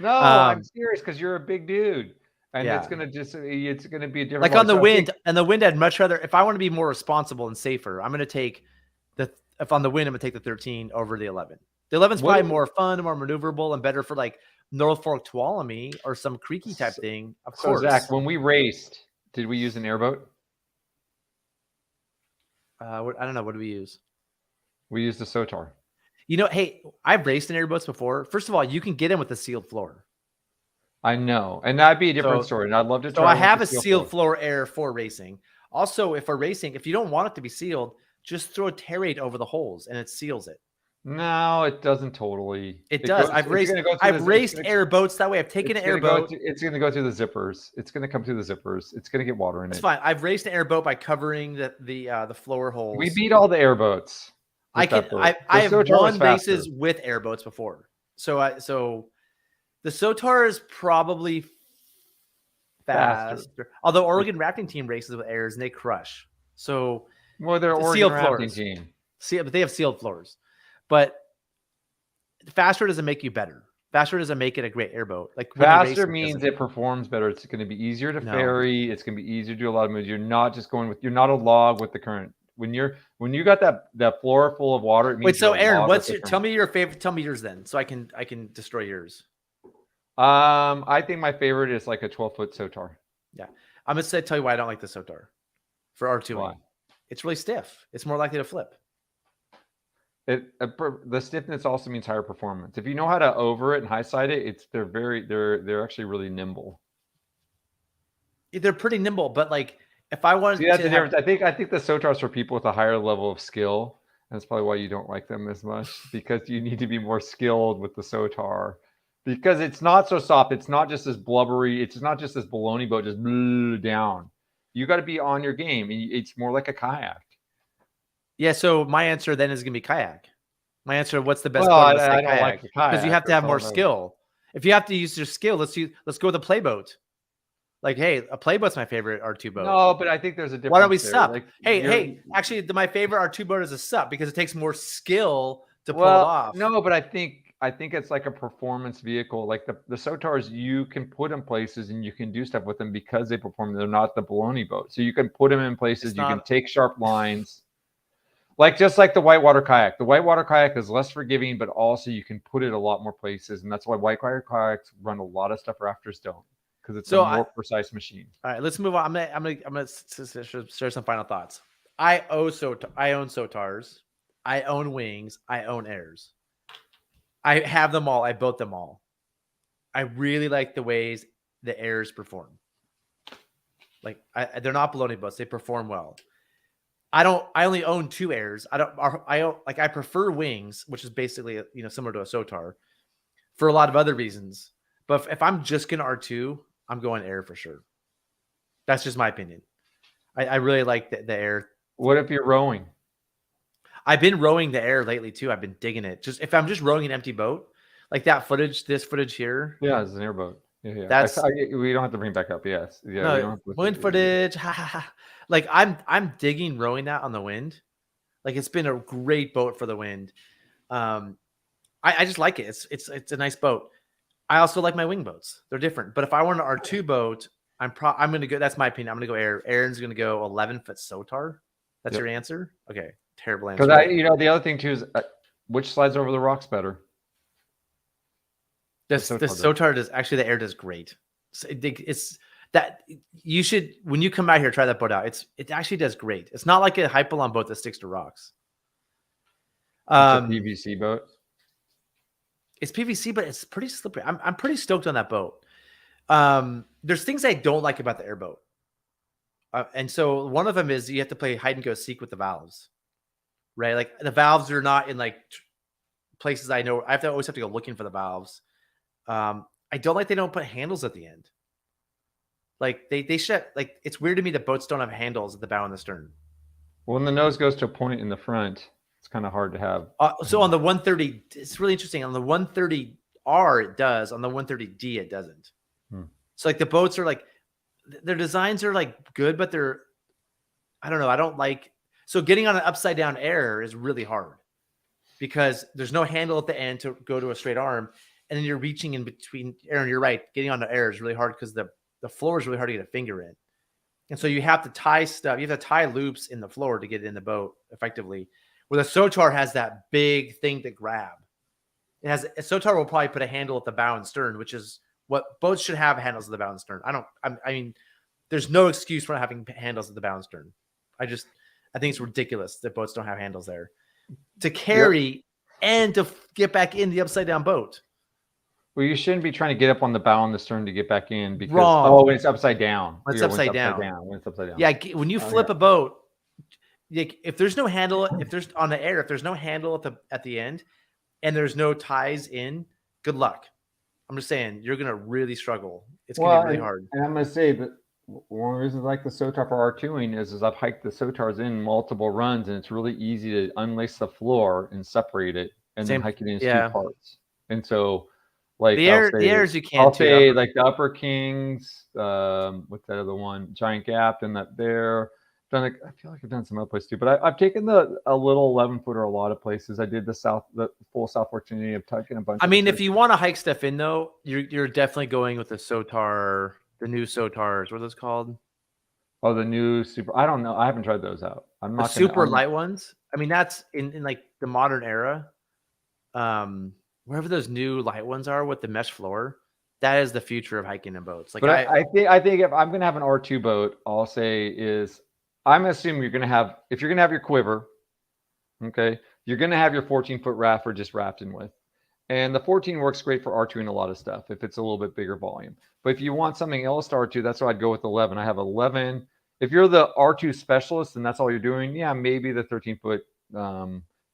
No, I'm serious because you're a big dude. And it's gonna be a different. Like on the wind, and the wind, I'd much rather. If I want to be more responsible and safer, I'm gonna take if on the wind, I'm gonna take the 13 over the 11. The 11's probably more fun, more maneuverable, and better for like North Fork Tuolumne or some creaky type thing. Of course. Zach, when we raced, did we use an airboat? I don't know. What do we use? We used the Sotar. Hey, I've raced in airboats before. First of all, you can get in with a sealed floor. I know, and that'd be a different story. And I'd love to. So I have a sealed floor Aire for racing. Also, if we're racing, if you don't want it to be sealed, just throw a terrate over the holes and it seals it. No, it doesn't totally. It does. I've raced air boats that way. I've taken an airboat. It's going to go through the zippers. It's going to come through the zippers. It's going to get water in it. It's fine. I've raced an airboat by covering the floor holes. We beat all the airboats. I have won races with airboats before. So the Sotar is probably faster. Although Oregon Rafting Team races with Aires and they crush. So they're Oregon Rafting Team. But they have sealed floors. But faster doesn't make you better. Faster doesn't make it a great airboat. Like faster means it performs better. It's going to be easier to ferry. It's going to be easier to do a lot of moves. You're not a log with the current. when you got that floor full of water, it means Wait, so you're a Aaron, logger tell me your favorite, tell me yours then, so I can destroy yours. I think my favorite is like a 12-foot Sotar. Yeah. I'm gonna tell you why I don't like the Sotar for R2ing. Why? It's really stiff. It's more likely to flip. The stiffness also means higher performance. If you know how to over it and high side it, they're actually really nimble. They're pretty nimble, but like if I wanted to, that's the difference. I think the Sotars for people with a higher level of skill. And that's probably why you don't like them as much, because you need to be more skilled with the Sotar. Because it's not so soft. It's not just this blubbery. It's not just this baloney boat just down. You got to be on your game. It's more like a kayak. Yeah. So my answer then is going to be kayak. My answer: what's the best boat? I don't kayak. like the kayak. Because you have to have more skill. If you have to use your skill, let's go with a playboat. Like, hey, a playboat's my favorite R2 boat. No, but I think there's a difference. Why don't we there. sup? Like, hey, actually, my favorite R2 boat is a sup because it takes more skill to pull it off. No, but I think it's like a performance vehicle. Like the Sotars, you can put in places and you can do stuff with them because they perform. They're not the baloney boat, so you can put them in places. You can take sharp lines, just like the whitewater kayak. The whitewater kayak is less forgiving, but also you can put it a lot more places, and that's why whitewater kayaks run a lot of stuff rafters don't, because it's a more precise machine. All right, let's move on. I'm gonna share some final thoughts. I own Sotars. I own wings. I own Aires. I have them all. I built them all. I really like the ways the Aires perform. Like they're not baloney boats. They perform well. I only own 2 Aires. I prefer wings, which is basically similar to a Sotar, for a lot of other reasons. But if I'm just gonna R2, I'm going Aire for sure. That's just my opinion. I really like the Aire. What if you're rowing? I've been rowing the Aire lately too. I've been digging it. Just if I'm just rowing an empty boat, like that footage, this footage here. Yeah, it's an airboat. Yeah. That's we don't have to bring back up. Yes. Yeah. No, we don't have to wind footage. Like I'm digging rowing that on the wind. Like it's been a great boat for the wind. I just like it. It's a nice boat. I also like my wing boats. They're different. But if I want an R2 boat, I'm gonna go. That's my opinion. I'm gonna go Aire. Aaron's gonna go 11-foot Sotar. That's your answer. Okay. Terrible answer. Because the other thing too is which slides over the rocks better. The Sotar does actually. The Aire does great. It's that you should, when you come out here, try that boat out. It actually does great. It's not like a Hypalon boat that sticks to rocks. It's a PVC boat. It's PVC, but it's pretty slippery. I'm pretty stoked on that boat. There's things I don't like about the airboat. And so one of them is you have to play hide and go seek with the valves, right? Like the valves are not in like places I know. I always have to go looking for the valves. I don't like they don't put handles at the end. Like they should, like, it's weird to me that boats don't have handles at the bow and the stern. Well, when the nose goes to a point in the front, it's kind of hard to have. So on the 130, it's really interesting. On the 130R, it does. On the 130D, it doesn't. So like the boats are like, their designs are like good, but they're, I don't know. I don't like, so getting on an upside down Aire is really hard because there's no handle at the end to go to a straight arm. And then you're reaching in between. Aaron, you're right. Getting on the Aire is really hard because the floor is really hard to get a finger in. And so you have to tie stuff. You have to tie loops in the floor to get it in the boat effectively. Where the Sotar has that big thing to grab. It has a Sotar will probably put a handle at the bow and stern, which is what boats should have, handles at the bow and stern. I mean, there's no excuse for not having handles at the bow and stern. I think it's ridiculous that boats don't have handles there to carry and to get back in the upside down boat. Well, you shouldn't be trying to get up on the bow and the stern to get back in because when it's upside down. When it's upside down. When it's upside down. Yeah, when you flip a boat, if there's no handle, if there's on the Aire, if there's no handle at the end, and there's no ties in, good luck. I'm just saying you're gonna really struggle. It's gonna be really hard. And I'm gonna say that one of the reasons I like the Sotar for R2ing is I've hiked the Sotars in multiple runs, and it's really easy to unlace the floor and separate it, and then hike it in 2 parts. And so, like the Aires you can't. I'll say like the Upper Kings, what's that other one? Giant Gap, and that there. I feel like I've done some other places too, but I've taken a little 11-footer a lot of places. I did the full South Virginia. I've taken a bunch. I mean, if you want to hike stuff in though, you're definitely going with the Sotar, the new Sotars. What are those called? Oh, the new super. I don't know. I haven't tried those out. I'm The not super light ones. I mean, that's in like the modern era. Wherever those new light ones are with the mesh floor, that is the future of hiking and boats. Like, but I think if I'm gonna have an R2 boat, I'll say is I'm assuming you're gonna have if you're gonna have your quiver, okay, you're gonna have your 14-foot raft for just rafting with. And the 14 works great for R2 and a lot of stuff if it's a little bit bigger volume. But if you want something else to R2, that's why I'd go with 11. I have 11. If you're the R2 specialist and that's all you're doing, yeah, maybe the 13-foot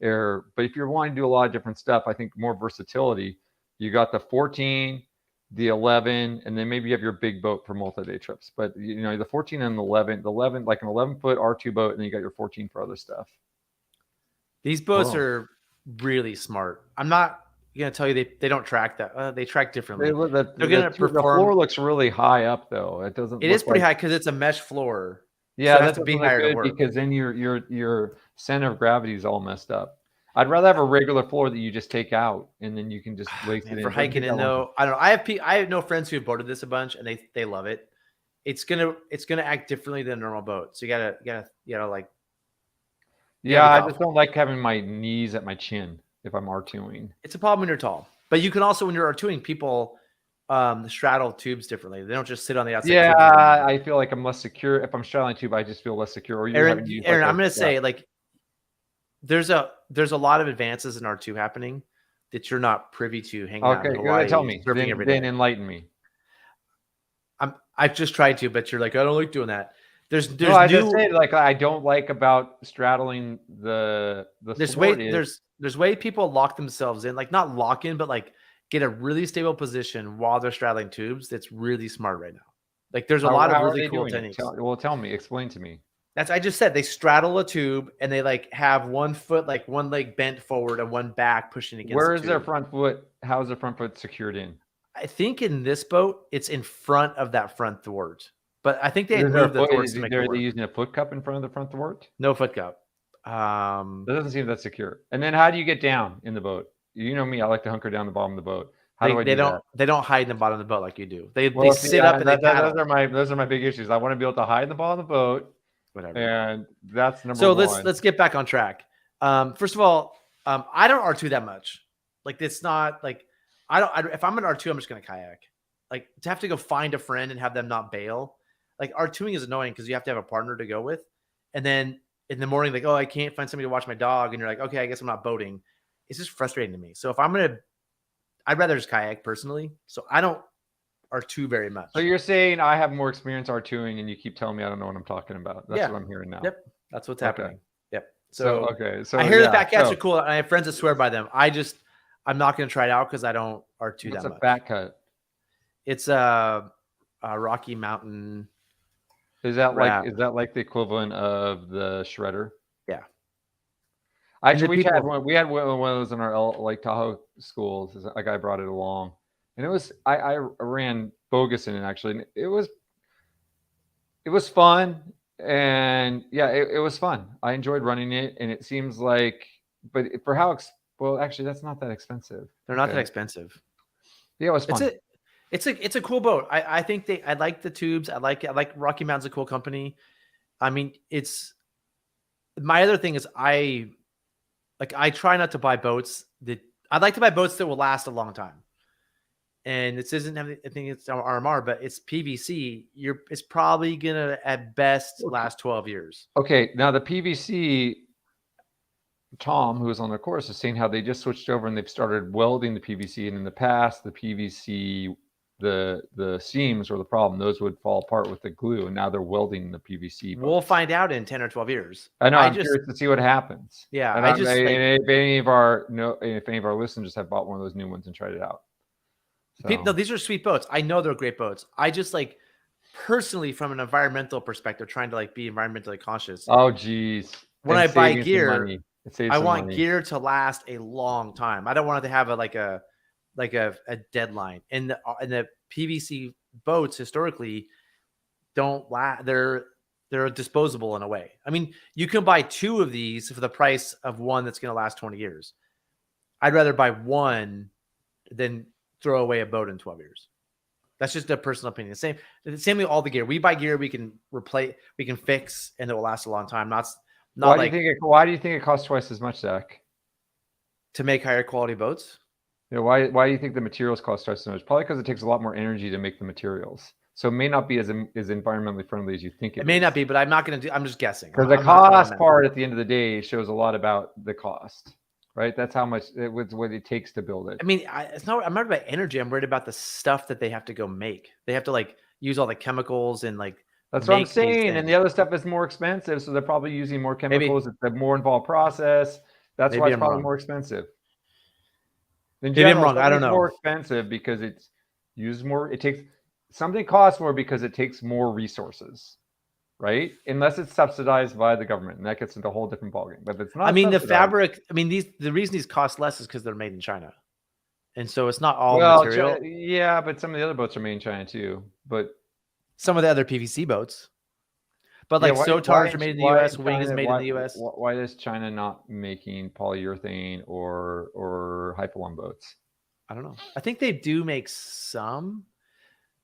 Aire. But if you're wanting to do a lot of different stuff, I think more versatility. You got the 14, the 11, and then maybe you have your big boat for multi-day trips. But you know, the 14 and the 11, like an 11-foot R2 boat, and then you got your 14 for other stuff. These boats are really smart. I'm not going to tell you they don't track that. They track differently. They're going to perform. The floor looks really high up, though. It doesn't. It is pretty high because it's a mesh floor. Yeah, so that's to be higher to work. Because then your center of gravity is all messed up. I'd rather have a regular floor that you just take out and then you can just lace it in. For hiking in though, I don't know. I have no friends who have boated this a bunch and they love it. It's gonna act differently than a normal boat. So you gotta like. Yeah, I just don't like having my knees at my chin if I'm R2ing. It's a problem when you're tall, but you can also when you're R2ing, people straddle tubes differently. They don't just sit on the outside. Yeah, I feel like I'm less secure if I'm straddling a tube. I just feel less secure. Or Aaron, I'm gonna say like there's a lot of advances in R2 happening that you're not privy to hanging out in Hawaii. Tell me. Then enlighten me. I've just tried to, but you're like, I don't like doing that. There's I just said like I don't like about straddling the there's way people lock themselves in, like not lock in, but like get a really stable position while they're straddling tubes. That's really smart right now. Like there's a lot of really cool techniques. Tell me, explain to me. I just said they straddle a tube and they like have one foot, like one leg bent forward and one back pushing against. Where is their front foot? How is their front foot secured in? I think in this boat, it's in front of that front thwart. But I think they moved the thwarts to make it work. Are they using a foot cup in front of the front thwart? No foot cup. That doesn't seem that secure. And then how do you get down in the boat? You know me, I like to hunker down the bottom of the boat. How do I do that? They don't hide in the bottom of the boat like you do. They sit up and they paddle. Those are my big issues. I want to be able to hide in the bottom of the boat. Whatever. And that's number one. So let's get back on track. First of all, I don't R2 that much. Like it's not like if I'm an R2, I'm just gonna kayak. Like to have to go find a friend and have them not bail. Like R2ing is annoying because you have to have a partner to go with. And then in the morning, like, oh, I can't find somebody to watch my dog. And you're like, okay, I guess I'm not boating. It's just frustrating to me. So if I'd rather just kayak personally. So I don't R2 very much. So you're saying I have more experience R2ing and you keep telling me I don't know what I'm talking about. That's what I'm hearing now. Yep. That's what's happening. Yep. So I hear the back cats are cool. And I have friends that swear by them. I'm not going to try it out because I don't R2 that much. It's a back cut. It's a Rocky Mountain. Is that like the equivalent of the shredder? Yeah. Actually, we had one of those in our Lake Tahoe schools. A guy brought it along, and it was I ran bogus in it actually. And it was fun, and yeah, it was fun. I enjoyed running it, and it seems like, but for how actually that's not that expensive. They're not that expensive. Yeah, it was fun. It's a cool boat. I think I like the tubes. I like Rocky Mountain's a cool company. I mean, my other thing is I try not to buy boats I'd like to buy boats that will last a long time. And this isn't I think it's RMR, but it's PVC. It's probably gonna at best last 12 years. Okay, now the PVC, Tom, who was on the course, is saying how they just switched over and they've started welding the PVC. And in the past, the PVC, the seams were the problem. Those would fall apart with the glue, and now they're welding the PVC. We'll find out in 10 or 12 years. I know. I'm curious to see what happens. Yeah, and if any of our listeners have bought one of those new ones and tried it out. So. No, these are sweet boats. I know they're great boats. I just personally, from an environmental perspective, trying to be environmentally conscious. Oh, geez. When I buy gear, I want gear to last a long time. I don't want it to have a deadline. And the PVC boats historically don't last. They're disposable in a way. I mean, you can buy 2 of these for the price of one that's going to last 20 years. I'd rather buy one than throw away a boat in 12 years. That's just a personal opinion. Same with all the gear. We buy gear we can replace, we can fix, and it will last a long time. Not Why like do you think it costs twice as much, Zach? to make higher quality boats. You know, why do you think the materials cost twice as much? Probably because it takes a lot more energy to make the materials. So it may not be as environmentally friendly as you think it may not be, but I'm not going to do. I'm just guessing. Because the cost part at the end of the day shows a lot about the cost, right? That's how much what it takes to build it. I mean, I'm not worried about energy. I'm worried about the stuff that they have to go make. They have to like use all the chemicals and like. That's what I'm saying. And the other stuff is more expensive, so they're probably using more chemicals. It's a more involved process. That's why it's probably more expensive. Maybe I'm wrong. I don't know. More expensive because it's used more. It takes something costs more because it takes more resources, right? Unless it's subsidized by the government, and that gets into a whole different ballgame. But if it's not. I mean, the fabric. I mean, the reason these cost less is because they're made in China, and so it's not all material. Yeah, but some of the other boats are made in China too. But some of the other PVC boats. But like Sotars are made in the U.S., Wing is made in the U.S. Why is China not making polyurethane or Hypalon boats? I don't know. I think they do make some,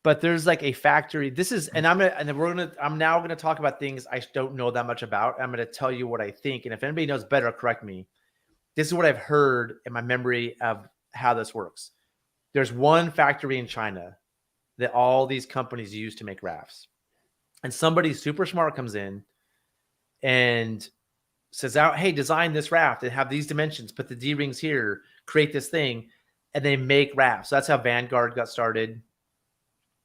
but there's like a factory. I'm now gonna talk about things I don't know that much about. I'm gonna tell you what I think, and if anybody knows better, correct me. This is what I've heard in my memory of how this works. There's one factory in China that all these companies use to make rafts. And somebody super smart comes in and says, hey, design this raft and have these dimensions, put the D-rings here, create this thing, and they make rafts. So that's how Vanguard got started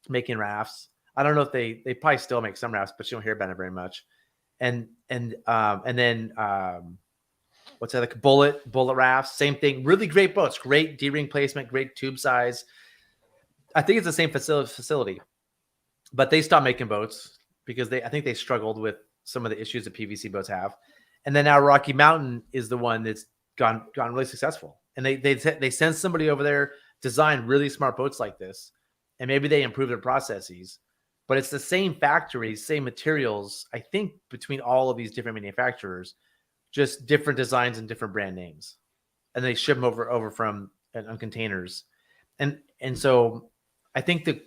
making rafts. I don't know if they probably still make some rafts, but you don't hear about it very much. And then what's that, like bullet rafts, same thing. Really great boats, great D-ring placement, great tube size. I think it's the same facility, but they stopped making boats because I think they struggled with some of the issues that PVC boats have. And then now Rocky Mountain is the one that's gone really successful. And they send somebody over there, design really smart boats like this, and maybe they improve their processes. But it's the same factories, same materials, I think, between all of these different manufacturers, just different designs and different brand names. And they ship them over from on containers. And so I think that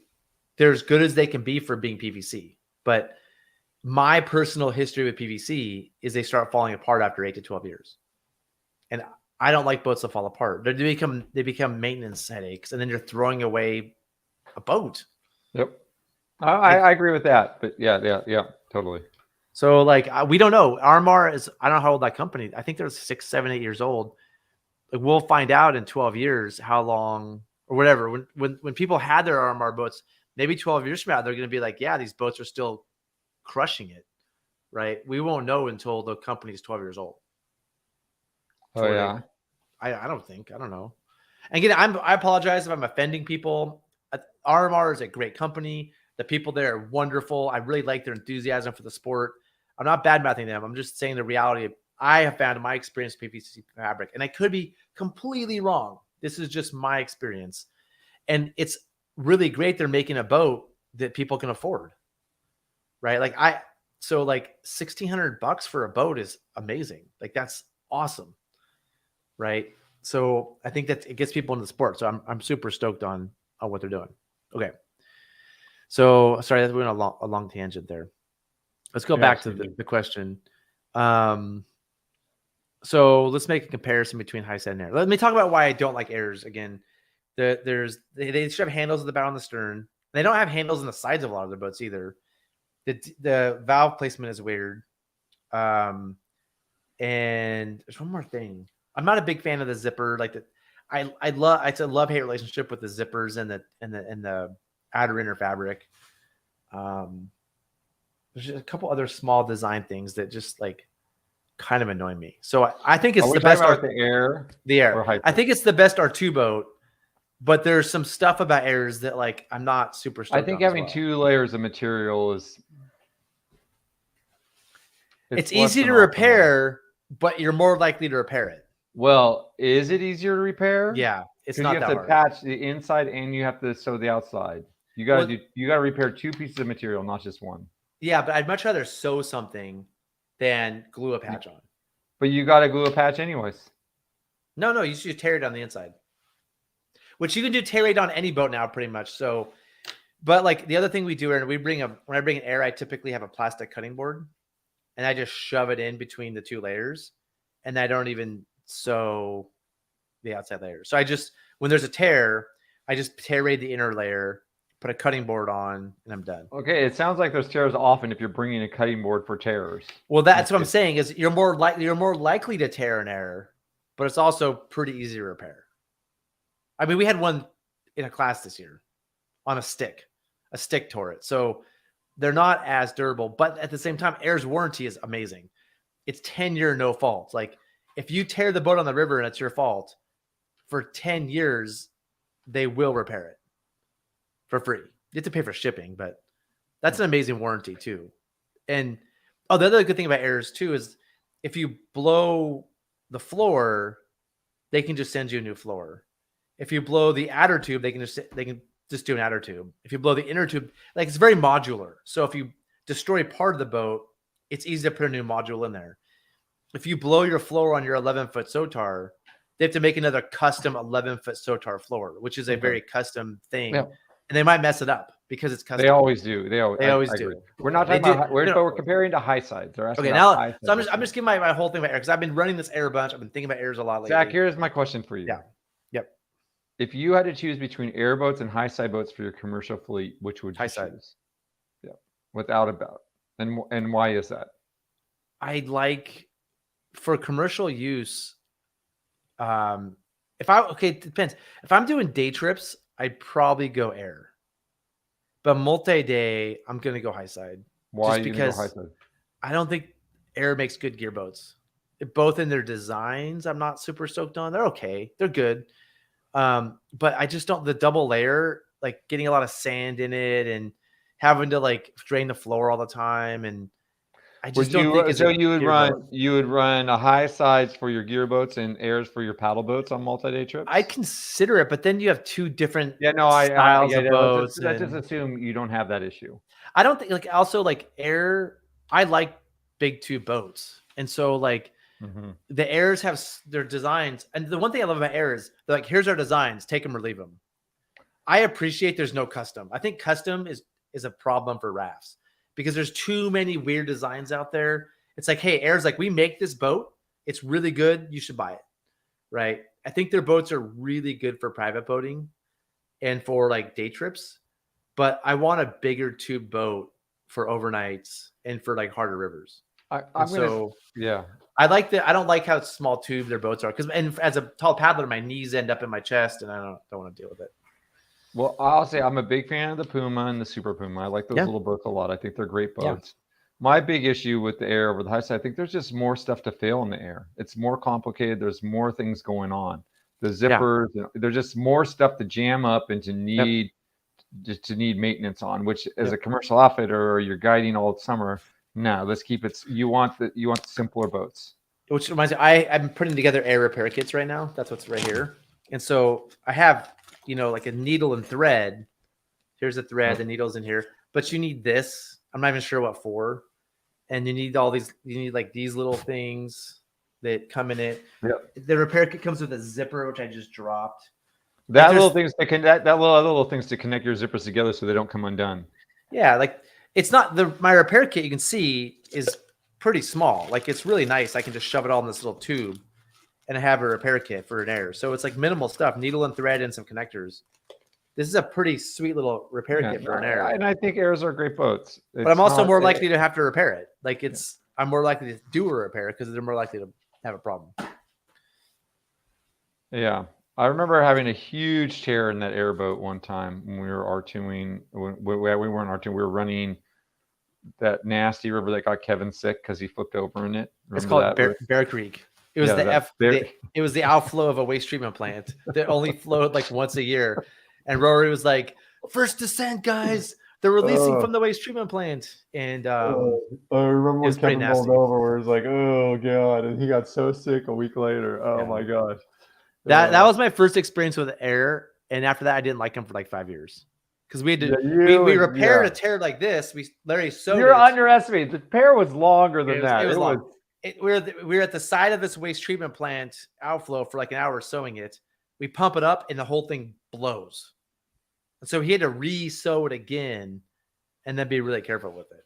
they're as good as they can be for being PVC. But my personal history with PVC is they start falling apart after 8 to 12 years. And I don't like boats that fall apart. They become maintenance headaches, and then you're throwing away a boat. Yep. I agree with that. But yeah, totally. So like we don't know. Armar is, I don't know how old that company. I think they're 6, 7, 8 years old. Like we'll find out in 12 years how long or whatever. When people had their Armar boats, maybe 12 years from now, they're going to be like, yeah, these boats are still crushing it, right? We won't know until the company's 12 years old. Oh yeah. I don't know. And again, I apologize if I'm offending people. RMR is a great company. The people there are wonderful. I really like their enthusiasm for the sport. I'm not bad-mouthing them. I'm just saying the reality I have found in my experience with PVC fabric, and I could be completely wrong. This is just my experience. And it's really great they're making a boat that people can afford, right? So $1,600 for a boat is amazing. Like that's awesome, right? So I think that it gets people into the sport. So I'm super stoked on what they're doing. Okay. So sorry, we went a long tangent there. Let's go back to the question. So let's make a comparison between Hiset and Aire. Let me talk about why I don't like Aires again. They should have handles at the bow and the stern. They don't have handles on the sides of a lot of their boats either. The valve placement is weird. And there's one more thing. I'm not a big fan of the zipper. It's a love-hate relationship with the zippers and the outer inner fabric. There's just a couple other small design things that just kind of annoy me. So I think it's the best. The Aire. The Aire. I think it's the best R2 boat. But there's some stuff about Aires that I'm not super stoked on. I think having 2 layers of material is it's easy to repair, but you're more likely to repair it. Well, is it easier to repair? Yeah, it's not that hard. You have to patch the inside and you have to sew the outside. You got to repair 2 pieces of material, not just one. Yeah, but I'd much rather sew something than glue a patch on. But you got to glue a patch anyways. No, you should tear it on the inside. Which you can do tear it on any boat now, pretty much. So But like the other thing we do, Aaron, when I bring an Aire, I typically have a plastic cutting board, and I just shove it in between the 2 layers, and I don't even sew the outside layer. So when there's a tear, I just tear raid the inner layer, put a cutting board on, and I'm done. Okay, it sounds like there's tears often if you're bringing a cutting board for tears. Well, that's what I'm saying is you're more likely to tear an Aire, but it's also pretty easy to repair. I mean, we had one in a class this year on a stick tore it. So they're not as durable, but at the same time, Aire's warranty is amazing. It's 10-year no fault. Like if you tear the boat on the river and it's your fault, for 10 years, they will repair it for free. You have to pay for shipping, but that's an amazing warranty too. And the other good thing about Aires too is if you blow the floor, they can just send you a new floor. If you blow the outer tube, they can just do an outer tube. If you blow the inner tube, like it's very modular. So if you destroy part of the boat, it's easy to put a new module in there. If you blow your floor on your 11-foot SOTAR, they have to make another custom 11-foot SOTAR floor, which is a very custom thing. Yeah. And they might mess it up because it's custom. They always do. They always do. We're not talking about we're comparing to high sides. Okay, now so I'm just giving my whole thing about Aire because I've been running this Aire bunch. I've been thinking about Aires a lot lately. Zach, here's my question for you. Yeah. Yep. If you had to choose between Aire boats and high side boats for your commercial fleet, which would you choose? Yeah, without a doubt. And why is that? I like for commercial use. It depends. If I'm doing day trips, I'd probably go Aire. But multi-day, I'm gonna go high side. Why? Just because high side? I don't think Aire makes good gear boats. Both in their designs, I'm not super stoked on. They're okay. They're good. But I just don't, the double layer, like getting a lot of sand in it and having to like drain the floor all the time. And I just don't think it's so you would run a high sides for your gear boats and Aires for your paddle boats on multi-day trips? I consider it, but then you have 2 different styles of boats. Let's just assume you don't have that issue. I don't think like Aire, I like big tube boats. And so like the Aires have their designs. And the one thing I love about Aire is they're like, here's our designs, take them or leave them. I appreciate there's no custom. I think custom is a problem for rafts because there's too many weird designs out there. It's like, hey, Aire's like, we make this boat. It's really good. You should buy it. Right. I think their boats are really good for private boating and for like day trips, but I want a bigger tube boat for overnights and for like harder rivers. I like that. I don't like how small tube their boats are and as a tall paddler, my knees end up in my chest and I don't want to deal with it. Well, I'll say I'm a big fan of the Puma and the Super Puma. I like those little boats a lot. I think they're great boats. Yeah. My big issue with the Aire over the high side, I think there's just more stuff to fail in the Aire. It's more complicated. There's more things going on. The zippers, there's just more stuff to jam up and to need maintenance on, which as a commercial outfitter or you're guiding all summer, no, let's keep it. You want simpler boats. Which reminds me, I'm putting together Aire repair kits right now. That's what's right here. And so I have, like a needle and thread. Here's the thread, the needle's in here, but you need this. I'm not even sure what for. And you need like these little things that come in it. Yep. The repair kit comes with a zipper, which I just dropped. That little things little things to connect your zippers together so they don't come undone. Yeah, like it's not my repair kit. You can see is pretty small. Like it's really nice. I can just shove it all in this little tube, and I have a repair kit for an Aire. So it's like minimal stuff: needle and thread and some connectors. This is a pretty sweet little repair kit for an Aire. And I think Aires are great boats. But I'm also more likely to have to repair it. Like I'm more likely to do a repair because they're more likely to have a problem. Yeah. I remember having a huge tear in that Aire boat one time when we were R2ing. We weren't R2ing. We were running that nasty river that got Kevin sick because he flipped over in it. Remember it's called Bear Creek. It was it was the outflow of a waste treatment plant that only flowed like once a year. And Rory was like, "First descent, guys. They're releasing from the waste treatment plant." And I remember when Kevin rolled over where it was like, "Oh God," and he got so sick a week later. Oh my gosh. That was my first experience with Aire, and after that, I didn't like him for like 5 years because we had to we repaired a tear like this. We literally sewed. You're underestimating. The tear was longer than that. It was long. We were at the side of this waste treatment plant outflow for like an hour sewing it. We pump it up, and the whole thing blows. So he had to re-sew it again and then be really careful with it.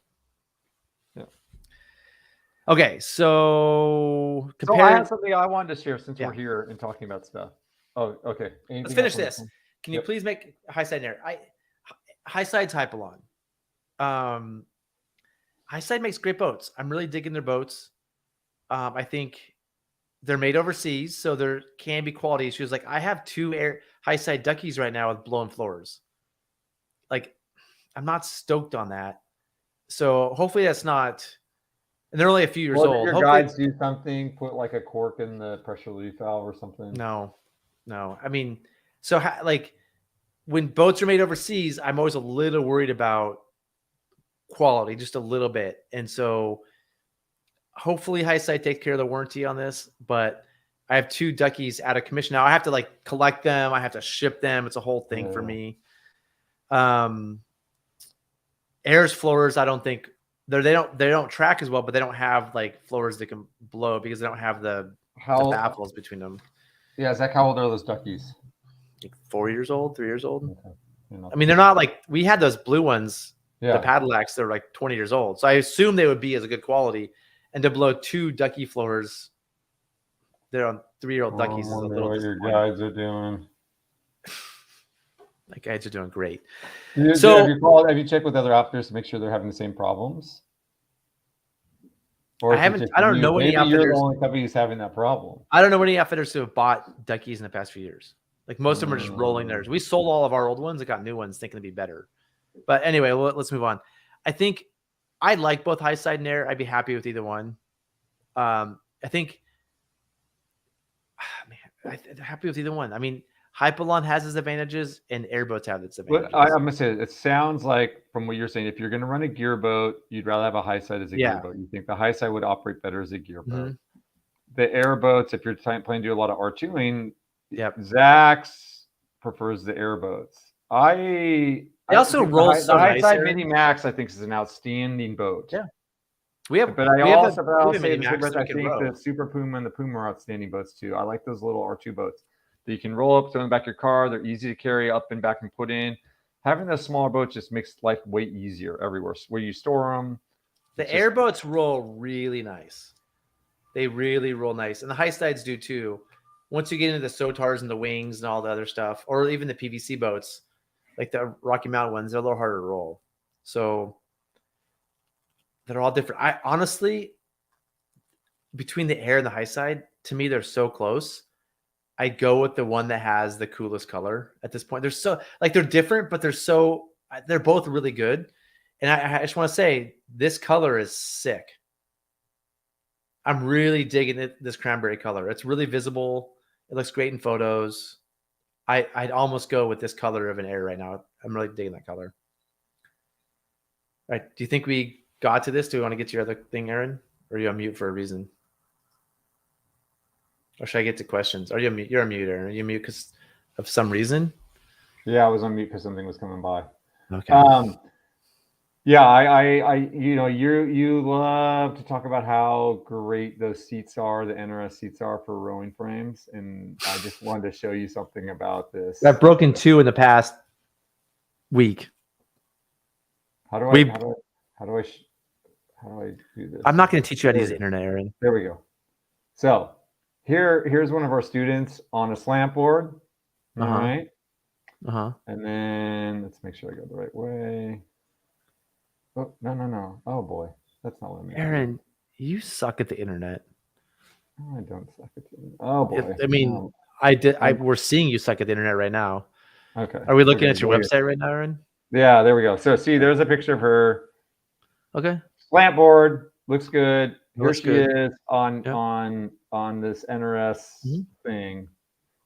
Yeah. Okay, so I have something I wanted to share since we're here and talking about stuff. Oh, okay. Let's finish this. Can you please make high side Aire? High side's Hypalon. High side makes great boats. I'm really digging their boats. I think they're made overseas, so there can be quality issues. Like I have 2 high side duckies right now with blown floors. Like I'm not stoked on that. So hopefully that's not. And they're only a few years old. Your guides do something, put like a cork in the pressure relief valve or something. No. I mean, so like when boats are made overseas, I'm always a little worried about quality, just a little bit. And so hopefully High Side takes care of the warranty on this, but I have 2 duckies out of commission now. I have to like collect them. I have to ship them. It's a whole thing for me. Aire's floors, I don't think they don't track as well, but they don't have like floors that can blow because they don't have the baffles between them. Yeah, Zach, how old are those duckies? Like 4 years old, 3 years old. Okay. I mean, they're not like we had those blue ones, the Padillacs. They're like 20 years old, so I assume they would be as a good quality. And to blow 2 ducky floors, they're on 3-year-old duckies. Is a little what your guides are doing. My guides are doing great. So have you checked with other outfitters to make sure they're having the same problems? Or I don't know any outfitters. You're the only company who's having that problem. I don't know any outfitters who have bought duckies in the past few years. Like most of them are just rolling theirs. We sold all of our old ones and got new ones thinking to be better. But anyway, let's move on. I think I like both High Side and Aire. I'd be happy with either one. I think, I'm happy with either one. I mean, Hypalon has its advantages and airboats have its advantages. I'm going to say it sounds like from what you're saying, if you're going to run a gear boat, you'd rather have a High Side as a gear boat. You think the High Side would operate better as a gear boat. The airboats, if you're planning to do a lot of R2ing, Zach's prefers the airboats. I also roll the High Side Mini Max, I think, is an outstanding boat. Yeah. I think the Super Puma and the Puma are outstanding boats too. I like those little R2 boats that you can roll up, throw in the back of your car. They're easy to carry up and back and put in. Having those smaller boats just makes life way easier everywhere. Where you store them. The airboats roll really nice. They really roll nice. And the High Sides do too. Once you get into the Sotars and the wings and all the other stuff, or even the PVC boats, like the Rocky Mountain ones, they're a little harder to roll. So they're all different. I honestly, between the Aire and the High Side, to me, they're so close. I go with the one that has the coolest color at this point. They're so they're different, but they're both really good. And I just want to say this color is sick. I'm really digging this cranberry color. It's really visible. It looks great in photos. I'd almost go with this color of an Aire right now. I'm really digging that color. All right. Do you think we got to this? Do we want to get to your other thing, Aaron? Or are you on mute for a reason? Or should I get to questions? Are you on mute? You're on mute, Aaron. Are you on mute because of some reason? Yeah, I was on mute because something was coming by. Okay. Yeah, I you love to talk about how great those seats are, the NRS seats are for rowing frames, and I just wanted to show you something about this. I've broken 2 in the past week. How do I do this? I'm not going to teach you how to use the internet, Aaron. There we go. So here's one of our students on a slant board. All right. And then let's make sure I go the right way. Oh, no. Oh, boy. That's not what I mean. Aaron, you suck at the internet. No, I don't suck at the internet. Oh, boy. I mean, we're seeing you suck at the internet right now. Okay. Are we looking at your website right now, Aaron? Yeah, there we go. So, see, there's a picture of her. Okay. Slant board. Looks good. Here she is on this NRS thing.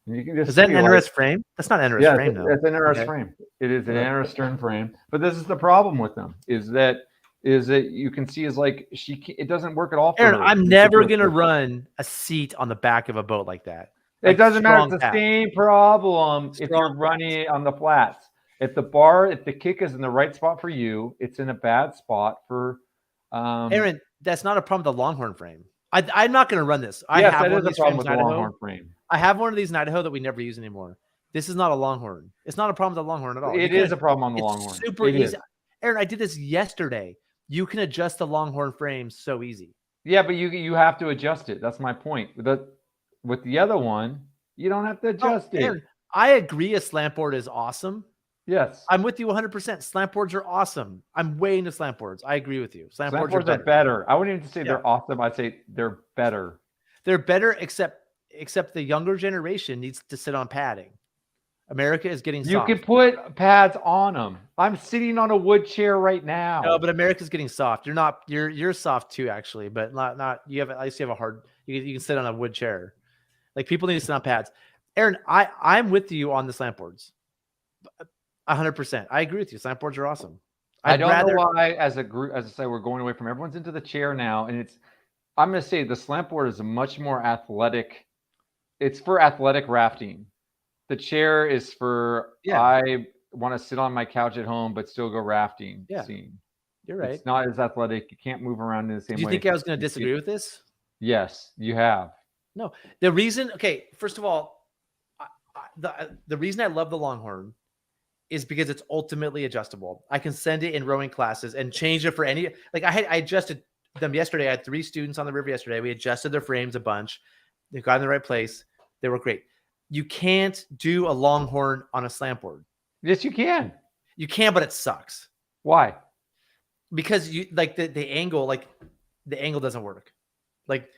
And you can just is that an NRS frame? That's not NRS frame, though. It's an NRS frame. It is an NRS stern frame. But this is the problem with them: is that you can see it doesn't work at all. Aaron, I'm never gonna run a seat on the back of a boat like that. It doesn't matter. It's the same problem if you're running it on the flats. If the kick is in the right spot for you, it's in a bad spot for. Aaron, that's not a problem with the Longhorn frame. I'm not going to run this. Yes, that is a problem with the Longhorn frame. I have one of these in Idaho that we never use anymore. This is not a Longhorn. It's not a problem with the Longhorn at all. It is a problem on the It's Longhorn. super It easy. is. Aaron, I did this yesterday. You can adjust the Longhorn frame so easy. Yeah, but you have to adjust it. That's my point. With the other one, you don't have to adjust it. Aaron, I agree a slant board is awesome. Yes. I'm with you 100%. Slant boards are awesome. I'm way into slant boards. I agree with you. Slant boards are better. I wouldn't even say they're awesome. I'd say they're better. They're better, except the younger generation needs to sit on padding. America is getting soft. You can put pads on them. I'm sitting on a wood chair right now. No, but America's getting soft. You're not. You're soft too, actually, but not. You have at least you have a hard. You can sit on a wood chair. Like people need to sit on pads. Aaron, I'm with you on the slant boards. 100%. I agree with you. Slant boards are awesome. I don't know why, as a group, as I say, we're going away from everyone's into the chair now, and I'm going to say the slant board is a much more athletic. It's for athletic rafting. The chair is for I want to sit on my couch at home but still go rafting. Yeah, you're right. It's not as athletic. You can't move around in the same way. Do you think I was going to disagree with this? Yes, you have. No, the reason. Okay, first of all, the reason I love the Longhorn is because it's ultimately adjustable. I can send it in rowing classes and change it for any. Like I adjusted them yesterday. I had 3 students on the river yesterday. We adjusted their frames a bunch. They got in the right place. They were great. You can't do a Longhorn on a slant board. Yes, you can. You can, but it sucks. Why? Because you like the angle, the angle doesn't work. Like,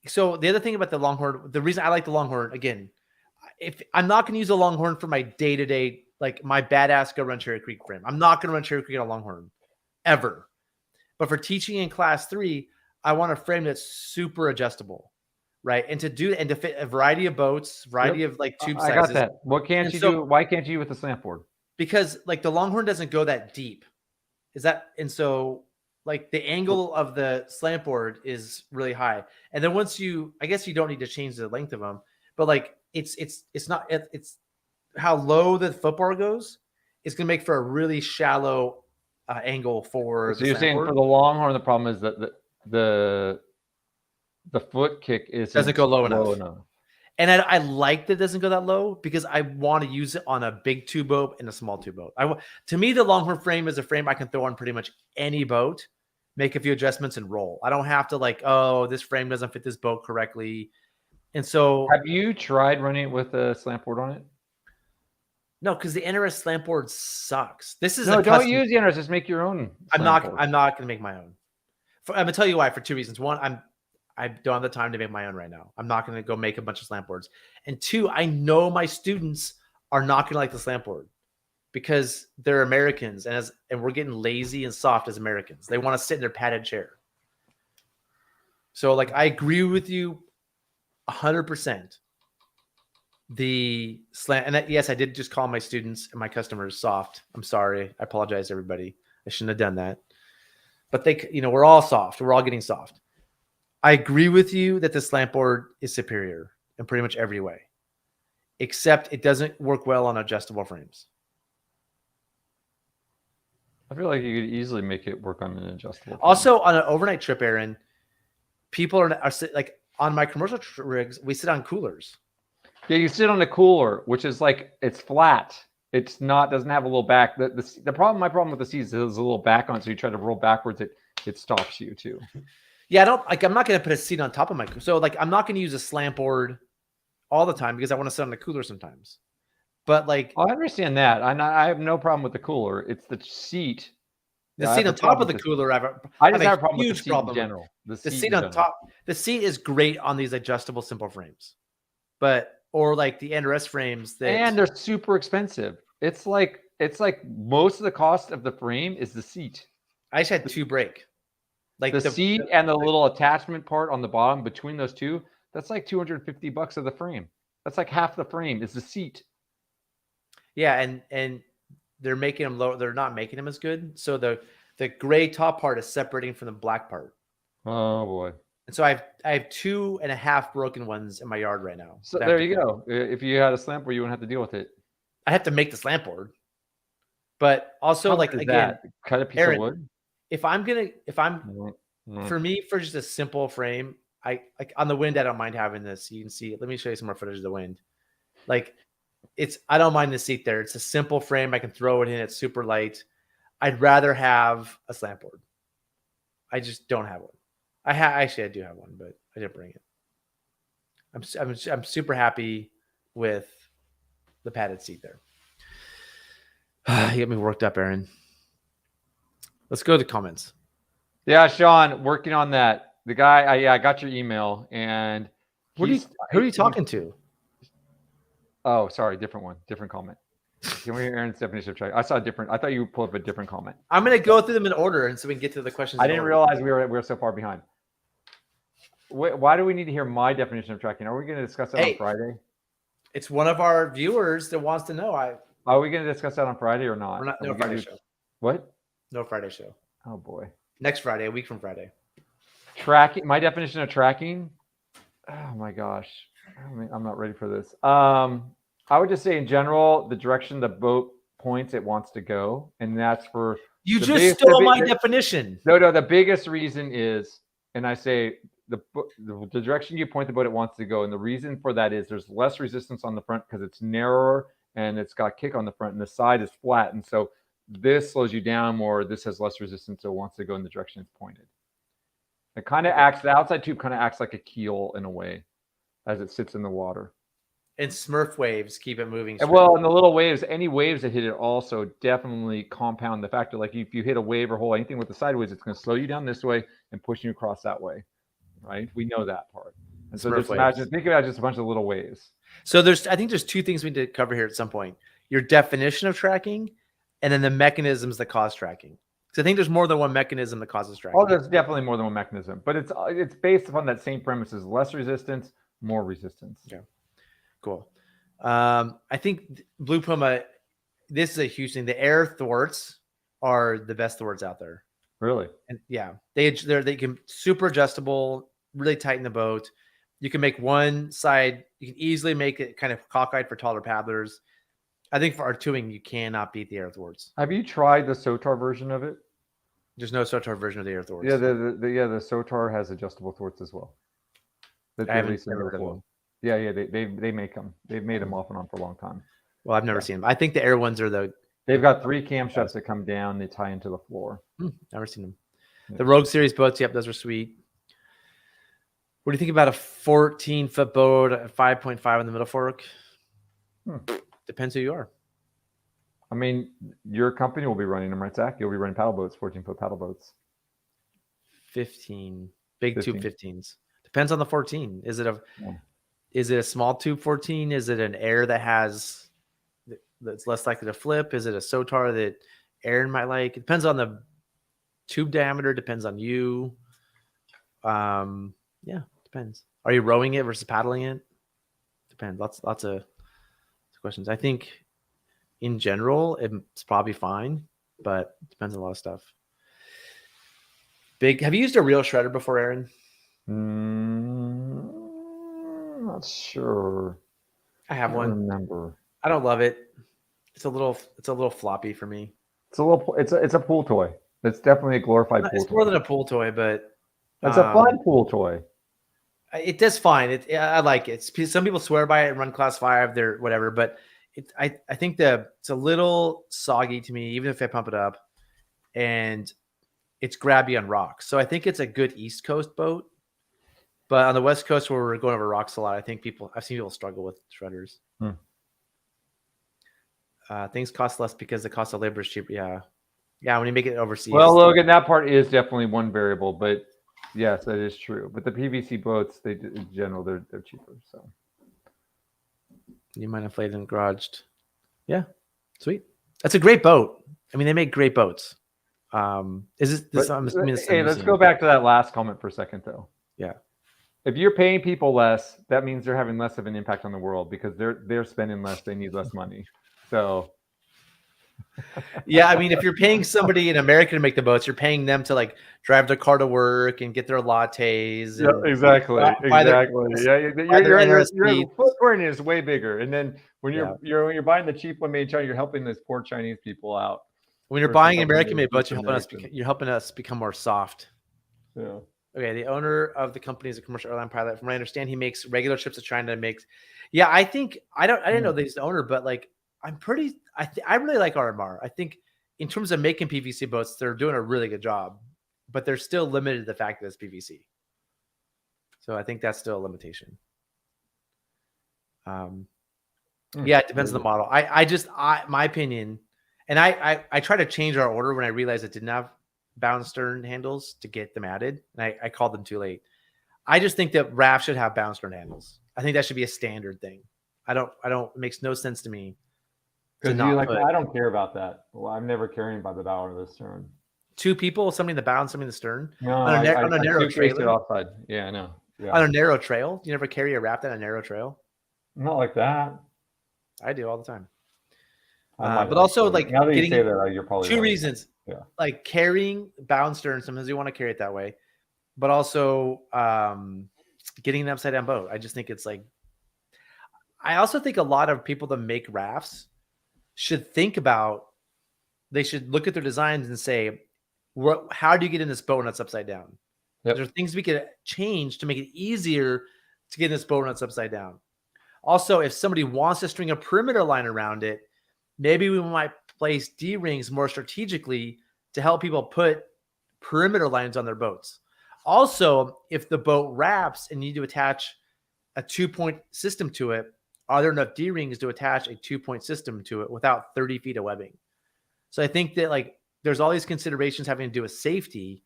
so the other thing about the Longhorn, the reason I like the Longhorn, again, if I'm not going to use a Longhorn for my day-to-day, like my badass go run Cherry Creek frame, I'm not going to run Cherry Creek on a Longhorn ever. But for teaching in class 3, I want a frame that's super adjustable. Right. And to fit a variety of boats, variety of like tube sizes. I got that. What can't you do? Why can't you with the slant board? Because like the Longhorn doesn't go that deep. And so like the angle of the slant board is really high. And then I guess you don't need to change the length of them, but like it's how low the footbar goes. It's going to make for a really shallow angle for. So you're saying for the Longhorn, the problem is that the foot kick doesn't go low enough. And I like that it doesn't go that low because I want to use it on a big tube boat and a small tube boat. To me, the Longhorn frame is a frame I can throw on pretty much any boat, make a few adjustments and roll. I don't have to like, oh, this frame doesn't fit this boat correctly. And so have you tried running it with a slant board on it? No, because the NRS slant board sucks. This is don't use the NRS, just make your own. I'm not going to make my own. I'm going to tell you why for 2 reasons. One, I don't have the time to make my own right now. I'm not going to go make a bunch of slant boards. And 2, I know my students are not going to like the slant board because they're Americans and we're getting lazy and soft as Americans. They want to sit in their padded chair. So like, I agree with you 100%. The slant, and yes, I did just call my students and my customers soft. I'm sorry. I apologize, everybody. I shouldn't have done that. But we're all soft. We're all getting soft. I agree with you that the slant board is superior in pretty much every way, except it doesn't work well on adjustable frames. I feel like you could easily make it work on an adjustable frame. Also, on an overnight trip, Aaron, people are like on my commercial rigs, we sit on coolers. Yeah, you sit on a cooler, which is like it's flat. It's doesn't have a little back. My problem with the seat is there's a little back on it, so you try to roll backwards, it stops you too. Yeah, I'm not going to put a seat on top of my, so like I'm not going to use a slant board all the time because I want to sit on the cooler sometimes. But like, I understand that. I have no problem with the cooler. It's the seat. The seat on top of the cooler. I just have a problem with the seat in general. The seat on top. The seat is great on these adjustable simple frames, or like the NRS frames and they're super expensive. It's like most of the cost of the frame is the seat. I just had 2 break. Like the seat and the little attachment part on the bottom between those two, that's like $250 of the frame. That's like half the frame is the seat. Yeah, and they're making them low. They're not making them as good. So the gray top part is separating from the black part. Oh boy. And so I have 2.5 broken ones in my yard right now. So there you go. If you had a slant board, you wouldn't have to deal with it. I have to make the slant board. But also like again, cut a piece of wood. For me, for just a simple frame, I like on the wind, I don't mind having this. You can see it. Let me show you some more footage of the wind. Like I don't mind the seat there. It's a simple frame. I can throw it in. It's super light. I'd rather have a slant board. I just don't have one. Actually I do have one, but I didn't bring it. I'm super happy with the padded seat there. You get me worked up, Aaron. Let's go to comments. Yeah, Sean, working on that. The guy, I got your email, and who are you talking to? Oh, sorry, different one, different comment. Can we hear Aaron's definition of tracking? I saw a different. I thought you pulled up a different comment. I'm going to go through them in order, and so we can get to the questions. I didn't realize we were so far behind. Why do we need to hear my definition of tracking? Are we going to discuss that on Friday? It's one of our viewers that wants to know. Are we going to discuss that on Friday or not? We're not. No Friday show. What? No Friday show. Oh boy. Next Friday, a week from Friday. Tracking. My definition of tracking. Oh my gosh. I'm not ready for this. I would just say in general, the direction the boat points it wants to go, and that's for you just stole my definition. No. The biggest reason is, and I say the direction you point the boat it wants to go, and the reason for that is there's less resistance on the front because it's narrower and it's got kick on the front, and the side is flat, and so this slows you down more. This has less resistance, so it wants to go in the direction it's pointed. It kind of acts. The outside tube kind of acts like a keel in a way, as it sits in the water. And Smurf waves keep it moving. And well, and the little waves, any waves that hit it also definitely compound the factor. Like if you hit a wave or hole, anything with the sideways, it's going to slow you down this way and push you across that way, right? We know that part. And so just imagine, think about just a bunch of little waves. So I think there's two things we need to cover here at some point: your definition of tracking, and then the mechanisms that cause tracking. Because I think there's more than one mechanism that causes tracking. Oh, there's definitely more than one mechanism, but it's based upon that same premise: is less resistance, more resistance. Yeah. Cool. I think Blue Puma, this is a huge thing. The Aire thwarts are the best thwarts out there. Really? And yeah, they can super adjustable, really tighten the boat. You can make one side, you can easily make it kind of cockeyed for taller paddlers. I think for R2ing, you cannot beat the Aire thwarts. Have you tried the Sotar version of it? There's no Sotar version of the Aire thwarts. Yeah, the Sotar has adjustable thwarts as well. I haven't never heard of them. Yeah, they make them. They've made them off and on for a long time. Well, I've never seen them. I think the Aire ones are They've got 3 camshafts that come down. They tie into the floor. Never seen them. Yeah. The Rogue Series boats, yep, those are sweet. What do you think about a 14-foot boat at 5.5 in the middle fork? Depends who you are. I mean, your company will be running them, right, Zach? You'll be running paddle boats, 14-foot paddle boats. 15. Big 15. Tube 15s. Depends on the 14. Is it a small tube 14? Is it an Aire that's less likely to flip? Is it a Sotar that Aaron might like? It depends on the tube diameter. Depends on you. Yeah, depends. Are you rowing it versus paddling it? Depends. Lots of questions. I think in general, it's probably fine, but it depends on a lot of stuff. Have you used a real shredder before, Aaron? Not sure. I have one. Remember. I don't love it. It's a little floppy for me. It's a pool toy. It's definitely a glorified pool toy. It's more than a pool toy, but it's a fun pool toy. It does fine. I like it. Some people swear by it and run class 5. They're whatever, but I think it's a little soggy to me, even if I pump it up, and it's grabby on rocks. So I think it's a good East Coast boat. But on the West Coast, where we're going over rocks a lot, I've seen people struggle with shredders. Things cost less because the cost of labor is cheaper. Yeah. When you make it overseas. Well, Logan, that part is definitely one variable, but yes, that is true. But the PVC boats, in general, they're cheaper. So you might inflate and garaged. Yeah, sweet. That's a great boat. I mean, they make great boats. Is this? Hey, let's go back to that last comment for a second, though. Yeah. If you're paying people less, that means they're having less of an impact on the world because they're spending less. They need less money. So, yeah, I mean, if you're paying somebody in America to make the boats, you're paying them to like drive their car to work and get their lattes. Yeah, exactly. Your footprint is way bigger. And then when you're buying the cheap one made in China, you're helping those poor Chinese people out. When you're buying American made boats, you're helping us become more soft. Yeah. Okay, the owner of the company is a commercial airline pilot. From what I understand, he makes regular trips to China and makes. Yeah, I think I didn't know that he's the owner, but like I really like RMR. I think in terms of making PVC boats, they're doing a really good job, but they're still limited to the fact that it's PVC. So I think that's still a limitation. Yeah, it depends on the model. My opinion, and I try to change our order when I realized it didn't have bow and stern handles to get them added, and I called them too late. I just think that rafts should have bow and stern handles. I think that should be a standard thing. I don't. It makes no sense to me. Because I don't care about that. Well, I'm never carrying by the bow or the stern. Two people, somebody in the bow and somebody in the stern. No, on a narrow trailer. Outside. Yeah, I know. Yeah. On a narrow trail, you never carry a raft on a narrow trail. Not like that. I do all the time. But also, like, now that you say that, you're probably two reasons. Yeah. Like carrying bow and stern, sometimes you want to carry it that way, but also getting an upside down boat. I just think it's like. I also think a lot of people that make rafts should think about. They should look at their designs and say, how do you get in this boat when it's upside down? Yep. There are things we could change to make it easier to get in this boat when it's upside down. Also, if somebody wants to string a perimeter line around it, maybe we might place D-rings more strategically to help people put perimeter lines on their boats. Also, if the boat wraps and you need to attach a 2-point system to it, are there enough D-rings to attach a 2-point system to it without 30 feet of webbing? So I think that like there's all these considerations having to do with safety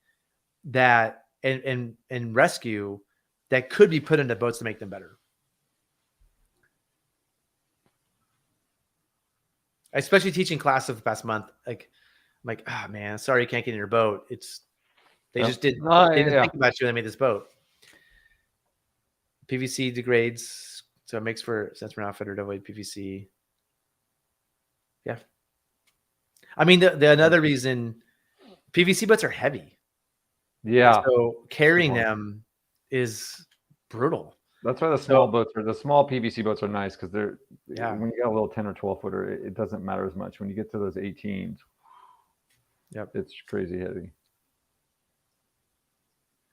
that and rescue that could be put into boats to make them better. Especially teaching classes the past month, like I'm like, oh man, sorry you can't get in your boat. They just didn't think about you when they made this boat. PVC degrades, so it makes for sense for an outfitter to avoid PVC. Yeah. I mean, the another reason PVC boats are heavy. Yeah. So carrying them is brutal. That's why the small PVC boats are nice because they're when you got a little 10 or 12 footer, it doesn't matter as much. When you get to those 18s, it's crazy heavy.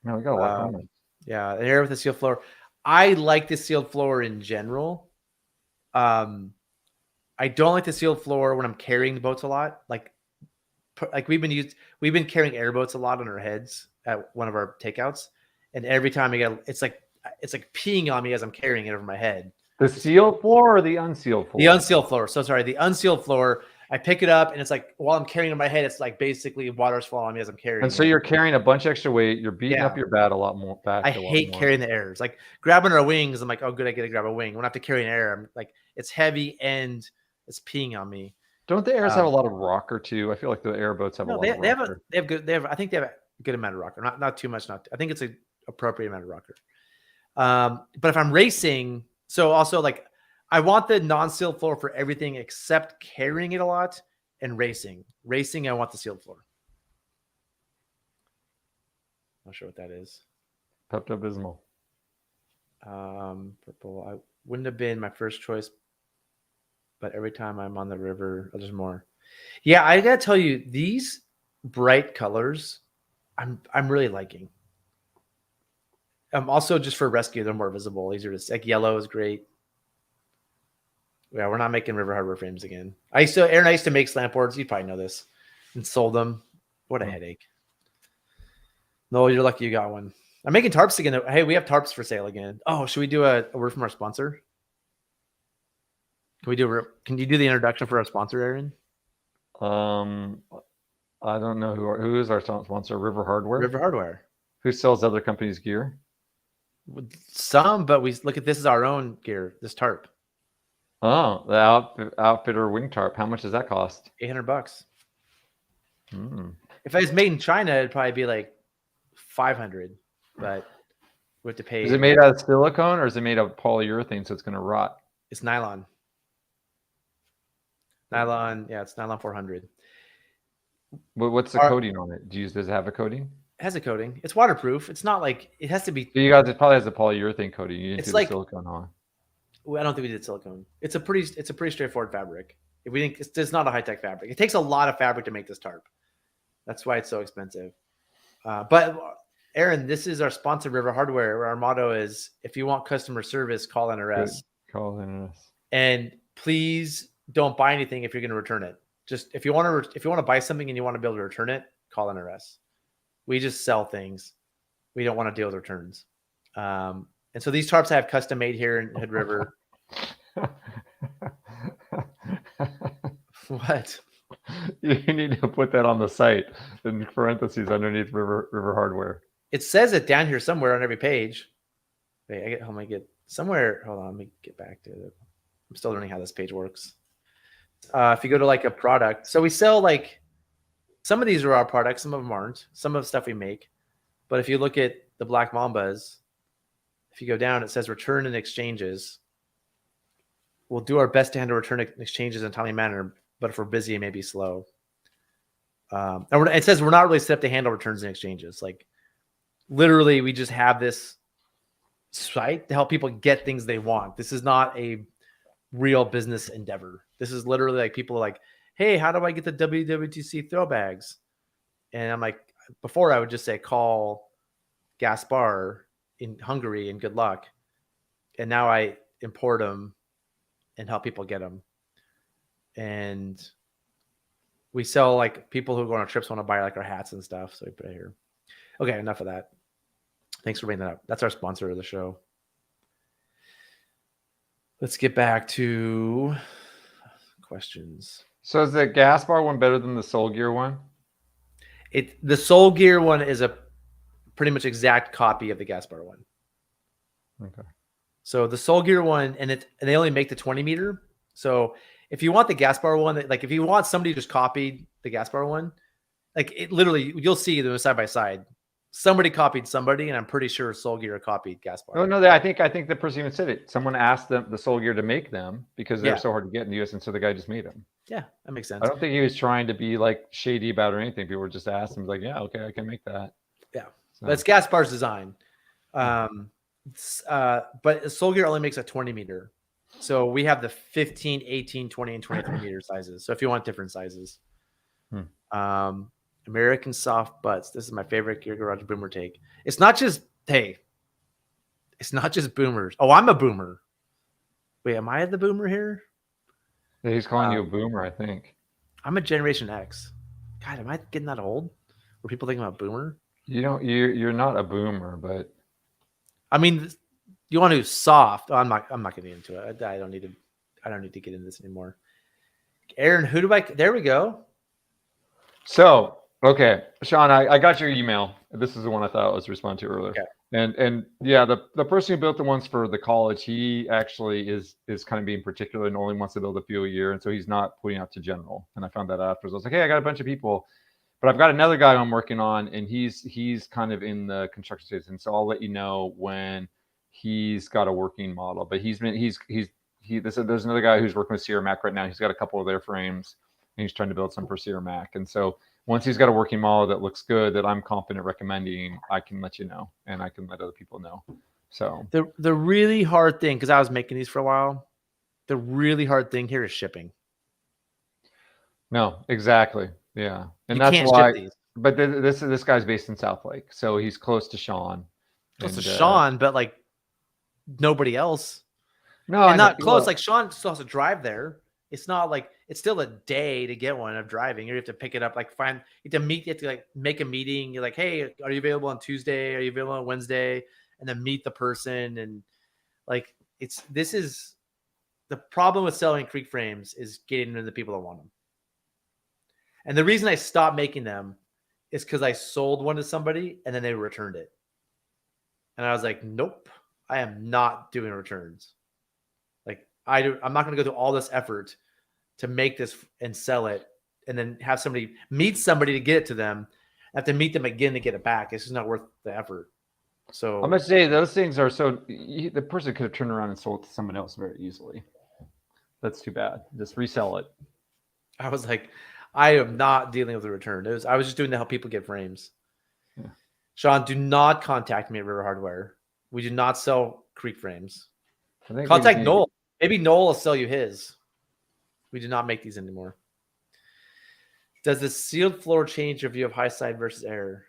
Man, we got a lot of comments. Yeah, an Aire with a sealed floor. I like the sealed floor in general. I don't like the sealed floor when I'm carrying the boats a lot. Like we've been carrying airboats a lot on our heads at one of our takeouts, and every time it's like peeing on me as I'm carrying it over my head. The sealed floor or the unsealed floor? The unsealed floor. So sorry, the unsealed floor. I pick it up and it's like while I'm carrying it on my head, it's like basically water's falling on me as I'm carrying. And so you're carrying a bunch of extra weight. You're beating up your back a lot more. I hate carrying the Aires. Like grabbing our wings, I'm like, oh good, I get to grab a wing. When I have to carry an Aire, I'm like, it's heavy and it's peeing on me. Don't the Aires have a lot of rocker too? I feel like the airboats have a lot of rocker. I think they have a good amount of rocker. Not too much. I think it's an appropriate amount of rocker. But if I'm racing, so also like I want the non-sealed floor for everything except carrying it a lot and racing. Racing, I want the sealed floor. Not sure what that is. Pepto-Bismol. Purple. I wouldn't have been my first choice, but every time I'm on the river, there's more. Yeah, I gotta tell you, these bright colors, I'm really liking. Also just for rescue, they're more visible, easier to like yellow is great. Yeah, we're not making river harbor frames again. Aire and I used to make slant boards. You probably know this, and sold them. What a headache. No, you're lucky you got one. I'm making tarps again. Hey, we have tarps for sale again. Oh, should we do a word from our sponsor? Can you do the introduction for our sponsor, Aaron? I don't know who is our sponsor. River Hardware. River Hardware. Who sells other companies' gear? Some, but we look at this as our own gear. This tarp. Oh, the outfitter wing tarp. How much does that cost? $800. If it was made in China, it'd probably be like $500. But we have to pay. Is it made out of silicone or is it made of polyurethane so it's going to rot? It's nylon. Nylon, yeah, it's nylon 400. What's the coating on it? Does it have a coating? It has a coating. It's waterproof. It's not like it has to be. So you guys, it probably has a polyurethane coating. You didn't do like, the silicone on. I don't think we did silicone. It's a pretty straightforward fabric. If we think it's not a high-tech fabric. It takes a lot of fabric to make this tarp. That's why it's so expensive. But Aaron, this is our sponsor, River Hardware, where our motto is, if you want customer service, call NRS. Call NRS. And please don't buy anything if you're going to return it. Just if you want to buy something and you want to be able to return it, call NRS. We just sell things. We don't want to deal with returns. And so these tarps I have custom made here in Hood River. What? You need to put that on the site in parentheses underneath River Hardware. It says it down here somewhere on every page. Wait, hold on, let me get back to it. I'm still learning how this page works. If you go to like a product, so we sell like, some of these are our products, some of them aren't. Some of the stuff we make. But if you look at the Black Mambas, if you go down, it says return and exchanges. We'll do our best to handle return and exchanges in a timely manner, but if we're busy, it may be slow. And it says we're not really set up to handle returns and exchanges. Like literally, we just have this site to help people get things they want. This is not a real business endeavor. This is literally like people are like, hey, how do I get the WWTC throw bags? And I'm like, before I would just say, call Gaspar in Hungary and good luck. And now I import them and help people get them. And we sell like people who go on trips want to buy like our hats and stuff. So we put it here. Okay, enough of that. Thanks for bringing that up. That's our sponsor of the show. Let's get back to questions. So is the Gaspar one better than the Soul Gear one? The Soul Gear one is a pretty much exact copy of the Gaspar one. Okay. So the Soul Gear one, and they only make the 20 meter. So if you want the Gaspar one, like if you want somebody just copied the Gaspar one, like it literally, you'll see them side by side. Somebody copied somebody, and I'm pretty sure Soul Gear copied Gaspar. Oh no, I think the person even said it. Someone asked them the Soul Gear to make them because they're so hard to get in the US, and so the guy just made them. Yeah, that makes sense. I don't think he was trying to be like shady about it or anything. People were just asked him, like, yeah, okay, I can make that. Yeah, so. That's Gaspar's design. But Soul Gear only makes a 20 meter. So we have the 15, 18, 20, and 23 meter sizes. So if you want different sizes. American soft butts. This is my favorite Gear Garage boomer take. It's not just boomers. Oh, I'm a boomer. Wait, am I the boomer here? Yeah, he's calling you a boomer, I think. I'm a Generation X. God, am I getting that old? Were people thinking about boomer? You're not a boomer, but I mean, you want to soft. Oh, I'm not getting into it. I don't need to get into this anymore. Aaron, there we go. So, okay, Sean, I got your email. This is the one I thought I was responding to earlier. Okay. And yeah, the person who built the ones for the college, he actually is kind of being particular and only wants to build a few a year, and so he's not putting out to general. And I found that afterwards. I was like, hey, I got a bunch of people, but I've got another guy I'm working on, and he's kind of in the construction stage, and so I'll let you know when he's got a working model. But there's another guy who's working with Sierra Mac right now. He's got a couple of their frames, and he's trying to build some for Sierra Mac, and so. Once he's got a working model that looks good, that I'm confident recommending, I can let you know, and I can let other people know. So the really hard thing, because I was making these for a while, the really hard thing here is shipping. No, exactly, yeah, and you that's can't why. Ship these. But this guy's based in South Lake, so he's close to Sean. Close to Sean, but like nobody else. No, and not close. Like Sean still has to drive there. It's not like it's still a day to get one of driving. You have to pick it up, like you have to meet, you have to like make a meeting. You're like, hey, are you available on Tuesday? Are you available on Wednesday? And then meet the person. And like, this is the problem with selling creek frames is getting into the people that want them. And the reason I stopped making them is because I sold one to somebody and then they returned it. And I was like, nope, I am not doing returns. Like I'm not going to go through all this effort to make this and sell it and then have somebody meet somebody to get it to them. I have to meet them again to get it back. It's just not worth the effort. So I must say those things are the person could have turned around and sold it to someone else very easily. That's too bad. Just resell it. I was like, I am not dealing with the return. I was just doing to help people get frames. Yeah. Sean, do not contact me at River Hardware. We do not sell creek frames. Contact Noel. Maybe Noel will sell you his. We do not make these anymore. Does the sealed floor change your view of high side versus Aire?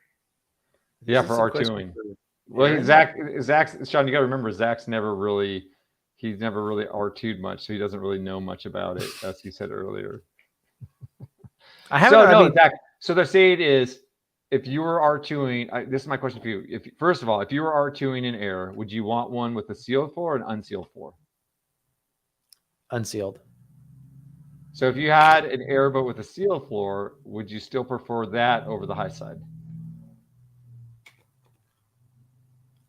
Yeah, for R2ing. Well, Zach, Sean, you got to remember, Zach's never really R2'd much, so he doesn't really know much about it, as you said earlier. Zach. So the saying is, if you were R2ing, this is my question for you. First of all, if you were R2ing in Aire, would you want one with a sealed floor or an unsealed floor? Unsealed. So if you had an Aire boat with a sealed floor, would you still prefer that over the high side?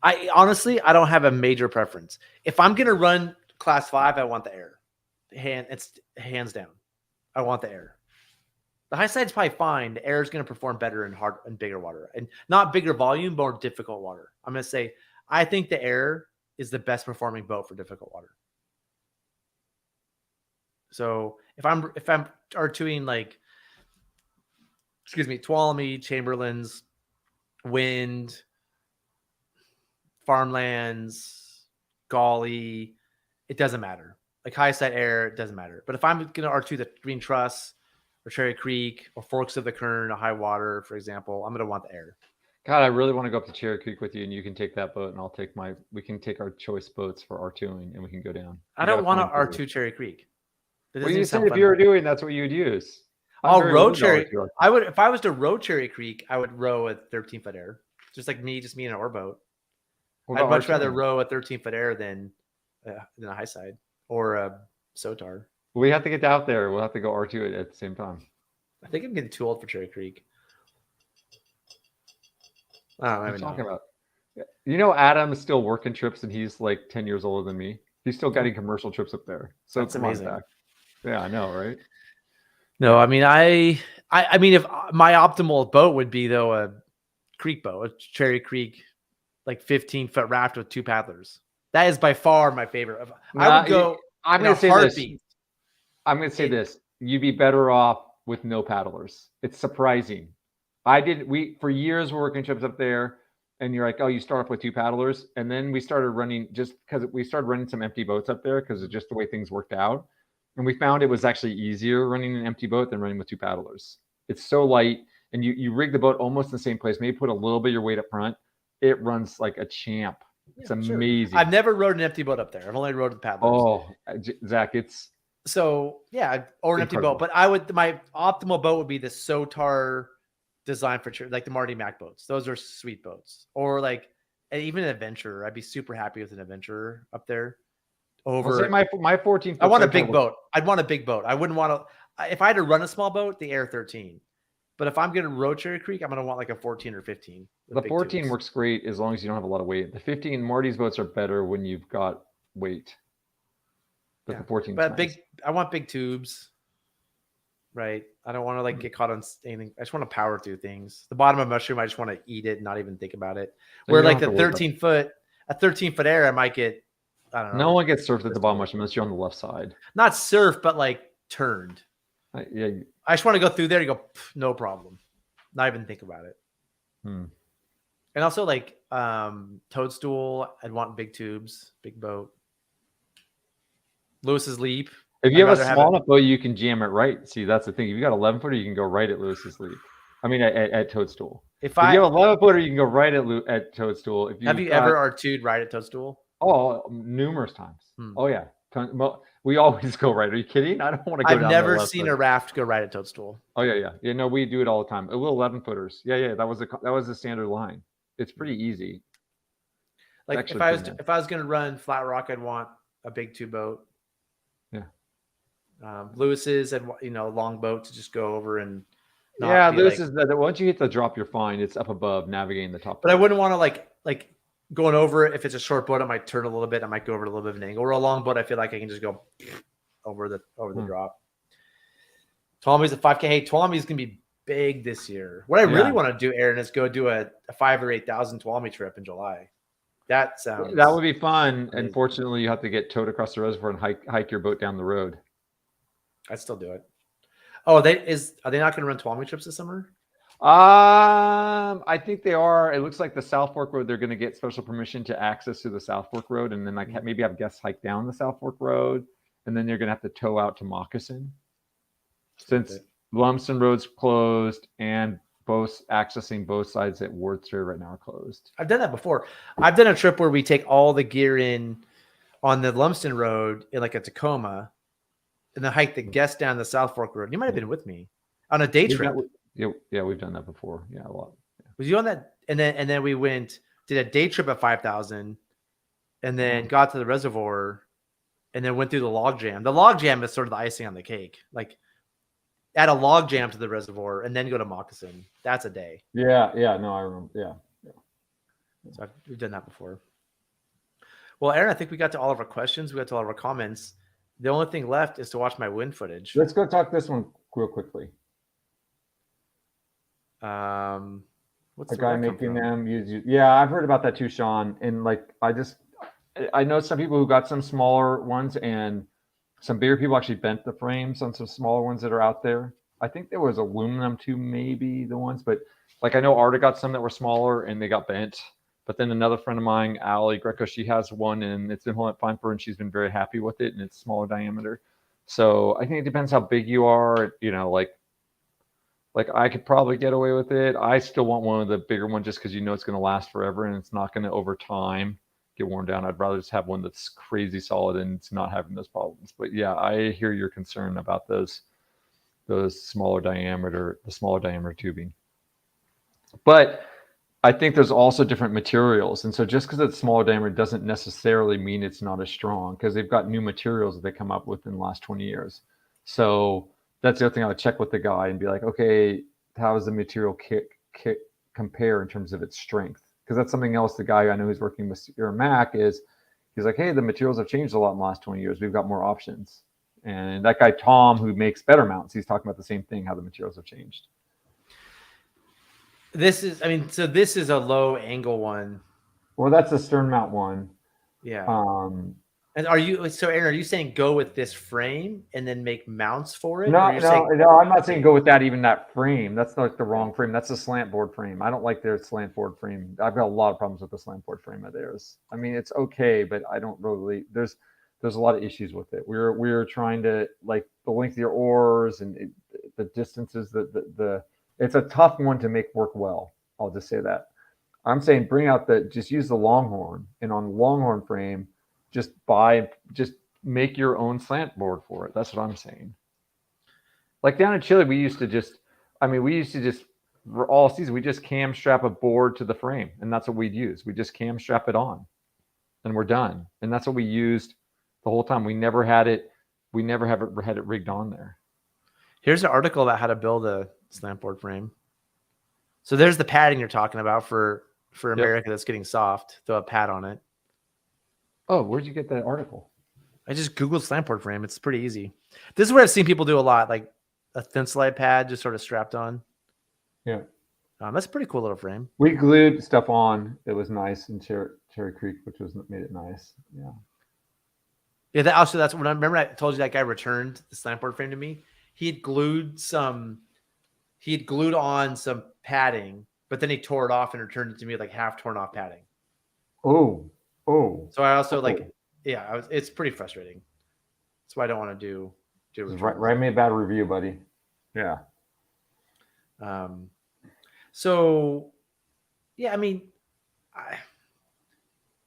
I honestly don't have a major preference. If I'm gonna run class 5, I want the Aire. It's hands down. I want the Aire. The high side's probably fine. The Aire is going to perform better in hard and bigger water, and not bigger volume, more difficult water. I'm going to say I think the Aire is the best performing boat for difficult water. So if I'm R2ing like, Tuolumne, Chamberlains, Wind, Farmlands, Golly, it doesn't matter. Like high side Aire, it doesn't matter. But if I'm going to R2 the Green Truss or Cherry Creek or Forks of the Kern, a high water, for example, I'm going to want the Aire. God, I really want to go up to Cherry Creek with you, and you can take that boat, and I'll take we can take our choice boats for R2ing, and we can go down. I don't want to R2 Cherry Creek. Well, you said if you were doing, that's what you would use. I'll row Cherry. I would, if I was to row Cherry Creek, I would row a 13-foot Aire, just me in an oar boat. I'd much rather row a 13-foot Aire than a high side or a Sotar. We have to get out there. We'll have to go R2 it at the same time. I think I'm getting too old for Cherry Creek. I don't know. What are you talking about? You know, Adam is still working trips, and he's like 10 years older than me. He's still getting commercial trips up there. So that's amazing. Yeah, I know, right? No, I mean, I mean, if my optimal boat would be though a creek boat, a Cherry Creek, like 15-foot raft with 2 paddlers. That is by far my favorite. I would go. I'm going to say this. I'm going to say this. You'd be better off with no paddlers. It's surprising. For years we're working trips up there, and you're like, oh, you start off with 2 paddlers, and then we started running some empty boats up there because of just the way things worked out, and we found it was actually easier running an empty boat than running with 2 paddlers. It's so light, and you rig the boat almost in the same place. Maybe put a little bit of your weight up front. It runs like a champ. It's amazing. I've never rode an empty boat up there. I've only rode the paddlers. Oh, Zach, it's so or an empty boat. But my optimal boat would be the Sotar design for like the Marty Mac boats. Those are sweet boats. Or like even an Adventurer. I'd be super happy with an Adventurer up there. Over my 14. I want a big boat. I'd want a big boat. I wouldn't want to. If I had to run a small boat, the Aire 13. But if I'm going to row Cherry Creek, I'm going to want like a 14 or 15. The 14 works great as long as you don't have a lot of weight. The 15, Marty's boats are better when you've got weight. But the 14. But I want big tubes. Right. I don't want to like get caught on anything. I just want to power through things. The bottom of a mushroom, I just want to eat it and not even think about it. Where like a 13-foot Aire, I might get, I don't know. No one gets surfed at the bottom mushroom unless you're on the left side. Not surf, but like turned. Yeah. I just want to go through there and go, no problem. Not even think about it. And also like Toadstool, I'd want big tubes, big boat. Lewis's Leap. If you have a small enough boat, you can jam it right. See, that's the thing. If you got 11-footer, you can go right at Lewis's Leap. I mean, at Toadstool. If you have 11-footer, you can go right at Toadstool. Have you ever R2'd right at Toadstool? Oh, numerous times. Oh yeah. We always go right. Are you kidding? I don't want to go down. I've never seen a raft go right at Toadstool. Oh yeah. No, we do it all the time. A little 11-footers. Yeah. That was a standard line. It's pretty easy. Like if I was going to run Flat Rock, I'd want a big 2 boat. Yeah. Lewis's and long boat to just go over and. Lewis's. Once you hit the drop, you're fine. It's up above, navigating the top. But I wouldn't want to like. Going over it, if it's a short boat, I might turn a little bit. I might go over a little bit of an angle. Or a long boat, I feel like I can just go over the drop. Tuolumne's a 5K. Hey, Tuolumne's gonna be big this year. What I really want to do, Aaron, is go do a 5,000 or 8,000 Tuolumne trip in July. That would be fun. Amazing. Unfortunately, you have to get towed across the reservoir and hike your boat down the road. I'd still do it. Oh, are they not gonna run Tuolumne trips this summer? I think they are. It looks like the South Fork Road, they're going to get special permission to access to the South Fork Road, and then maybe have guests hike down the South Fork Road, and then they're going to have to tow out to Moccasin since Lumsden Road's closed and both accessing both sides at Ward Trail right now are closed. I've done that before. I've done a trip where we take all the gear in on the Lumsden Road in like a Tacoma, and then hike the guests down the South Fork Road. You might have been with me on a day trip. Yeah, we've done that before. Yeah, a lot. Yeah. Was you on that? And then we did a day trip at 5,000, and then got to the reservoir, and then went through the log jam. The log jam is sort of the icing on the cake. Like, add a log jam to the reservoir and then go to Moccasin. That's a day. Yeah. No, I remember. Yeah. So we've done that before. Well, Aaron, I think we got to all of our questions. We got to all of our comments. The only thing left is to watch my wind footage. Let's go talk this one real quickly. What's the guy making them use? Yeah, I've heard about that too, Sean. And like, I know some people who got some smaller ones, and some bigger people actually bent the frames on some smaller ones that are out there. I think there was aluminum too, maybe the ones, but like I know Aire got some that were smaller and they got bent. But then another friend of mine, Allie Greco, she has one and it's been holding up fine for her, and she's been very happy with it, and it's smaller diameter. So I think it depends how big you are. You know, like I could probably get away with it. I still want one of the bigger ones just because you know it's going to last forever and it's not going to over time get worn down. I'd rather just have one that's crazy solid and it's not having those problems. But yeah, I hear your concern about those smaller diameter, the smaller diameter tubing. But I think there's also different materials. And so just because it's smaller diameter doesn't necessarily mean it's not as strong, because they've got new materials that they come up with in the last 20 years. So that's the other thing I would check with the guy and be like, okay, how does the material kit compare in terms of its strength? Because that's something else. The guy I know who's working with Sierra Mac he's like, hey, the materials have changed a lot in the last 20 years. We've got more options. And that guy, Tom, who makes better mounts, he's talking about the same thing, how the materials have changed. This is a low angle one. Well, that's a stern mount one. Yeah. And Aaron, are you saying go with this frame and then make mounts for it? No, I'm not saying go with that frame. That's like the wrong frame. That's a slant board frame. I don't like their slant board frame. I've got a lot of problems with the slant board frame of theirs. I mean, it's okay, but I don't really. There's a lot of issues with it. We're trying to, like, the length of your oars and the distances. It's a tough one to make work well. I'll just say that. I'm saying just use the Longhorn, and on the Longhorn frame, just make your own slant board for it. That's what I'm saying. Like down in Chile, we used to just for all season, we just cam strap a board to the frame, and that's what we'd use. We just cam strap it on, and we're done. And that's what we used the whole time. We never had it rigged on there. Here's an article about how to build a slant board frame. So there's the padding you're talking about for America that's getting soft. Throw a pad on it. Oh, where'd you get that article? I just Googled slant board frame. It's pretty easy. This is what I've seen people do a lot, like a thin slide pad just sort of strapped on. Yeah. That's a pretty cool little frame. We glued stuff on. It was nice in Cherry Creek, which made it nice. Yeah. Yeah. That's when I remember I told you that guy returned the slant board frame to me. He had glued on some padding, but then he tore it off and returned it to me with like half torn off padding. Oh. So I also it's pretty frustrating. That's why I don't want to do write me a bad review, buddy. Yeah. So yeah, I mean,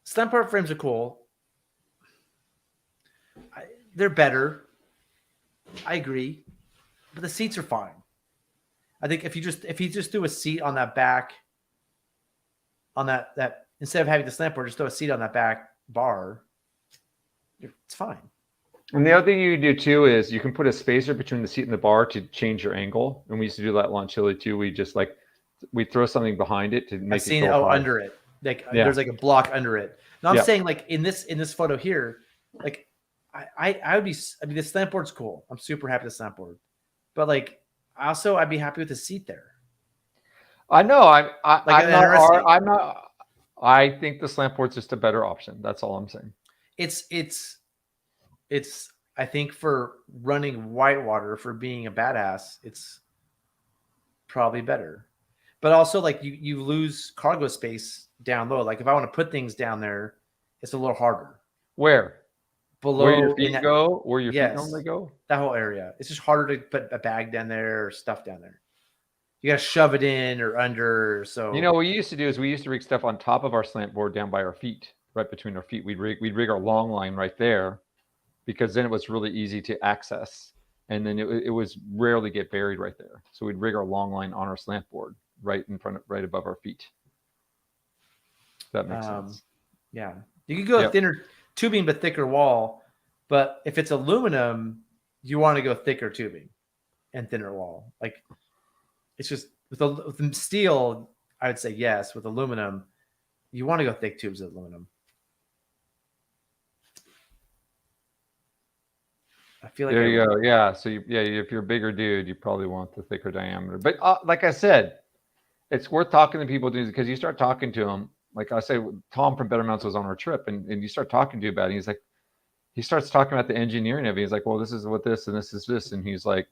slant board frames are cool. They're better. I agree, but the seats are fine. I think if you just do a seat on that back, on that instead of having the slant board, just throw a seat on that back bar, it's fine. And the other thing you do too is you can put a spacer between the seat and the bar to change your angle. And we used to do that on Chile too. We throw something behind it to make it go high. Under it. There's like a block under it. Now I'm saying, like, in this photo here, like I would be, I mean, the slant board's cool. I'm super happy with the slant board. But like I'd be happy with the seat there. I know. I think the slant board's just a better option. That's all I'm saying. It's I think for running whitewater, for being a badass, it's probably better. But also, like, you lose cargo space down low. Like if I want to put things down there, it's a little harder. Where? Below where your feet go? Where your feet normally go? That whole area. It's just harder to put a bag down there or stuff down there. You got to shove it in or under. So what we used to do is we used to rig stuff on top of our slant board down by our feet, right between our feet. We'd rig our long line right there, because then it was really easy to access, and then it was rarely get buried right there. So we'd rig our long line on our slant board right above our feet. That makes sense. Yeah, you could go thinner tubing but thicker wall, but if it's aluminum, you want to go thicker tubing and thinner wall. Like, it's just with the steel, I would say yes. With aluminum, you want to go thick tubes of aluminum. I feel like there you go. Yeah. So if you're a bigger dude, you probably want the thicker diameter. But like I said, it's worth talking to people, because you start talking to them. Like I say, Tom from Better Mounts was on our trip, and you start talking to him about it. He's like, he starts talking about the engineering of it. He's like, well, this is what this and this is this, and he's like,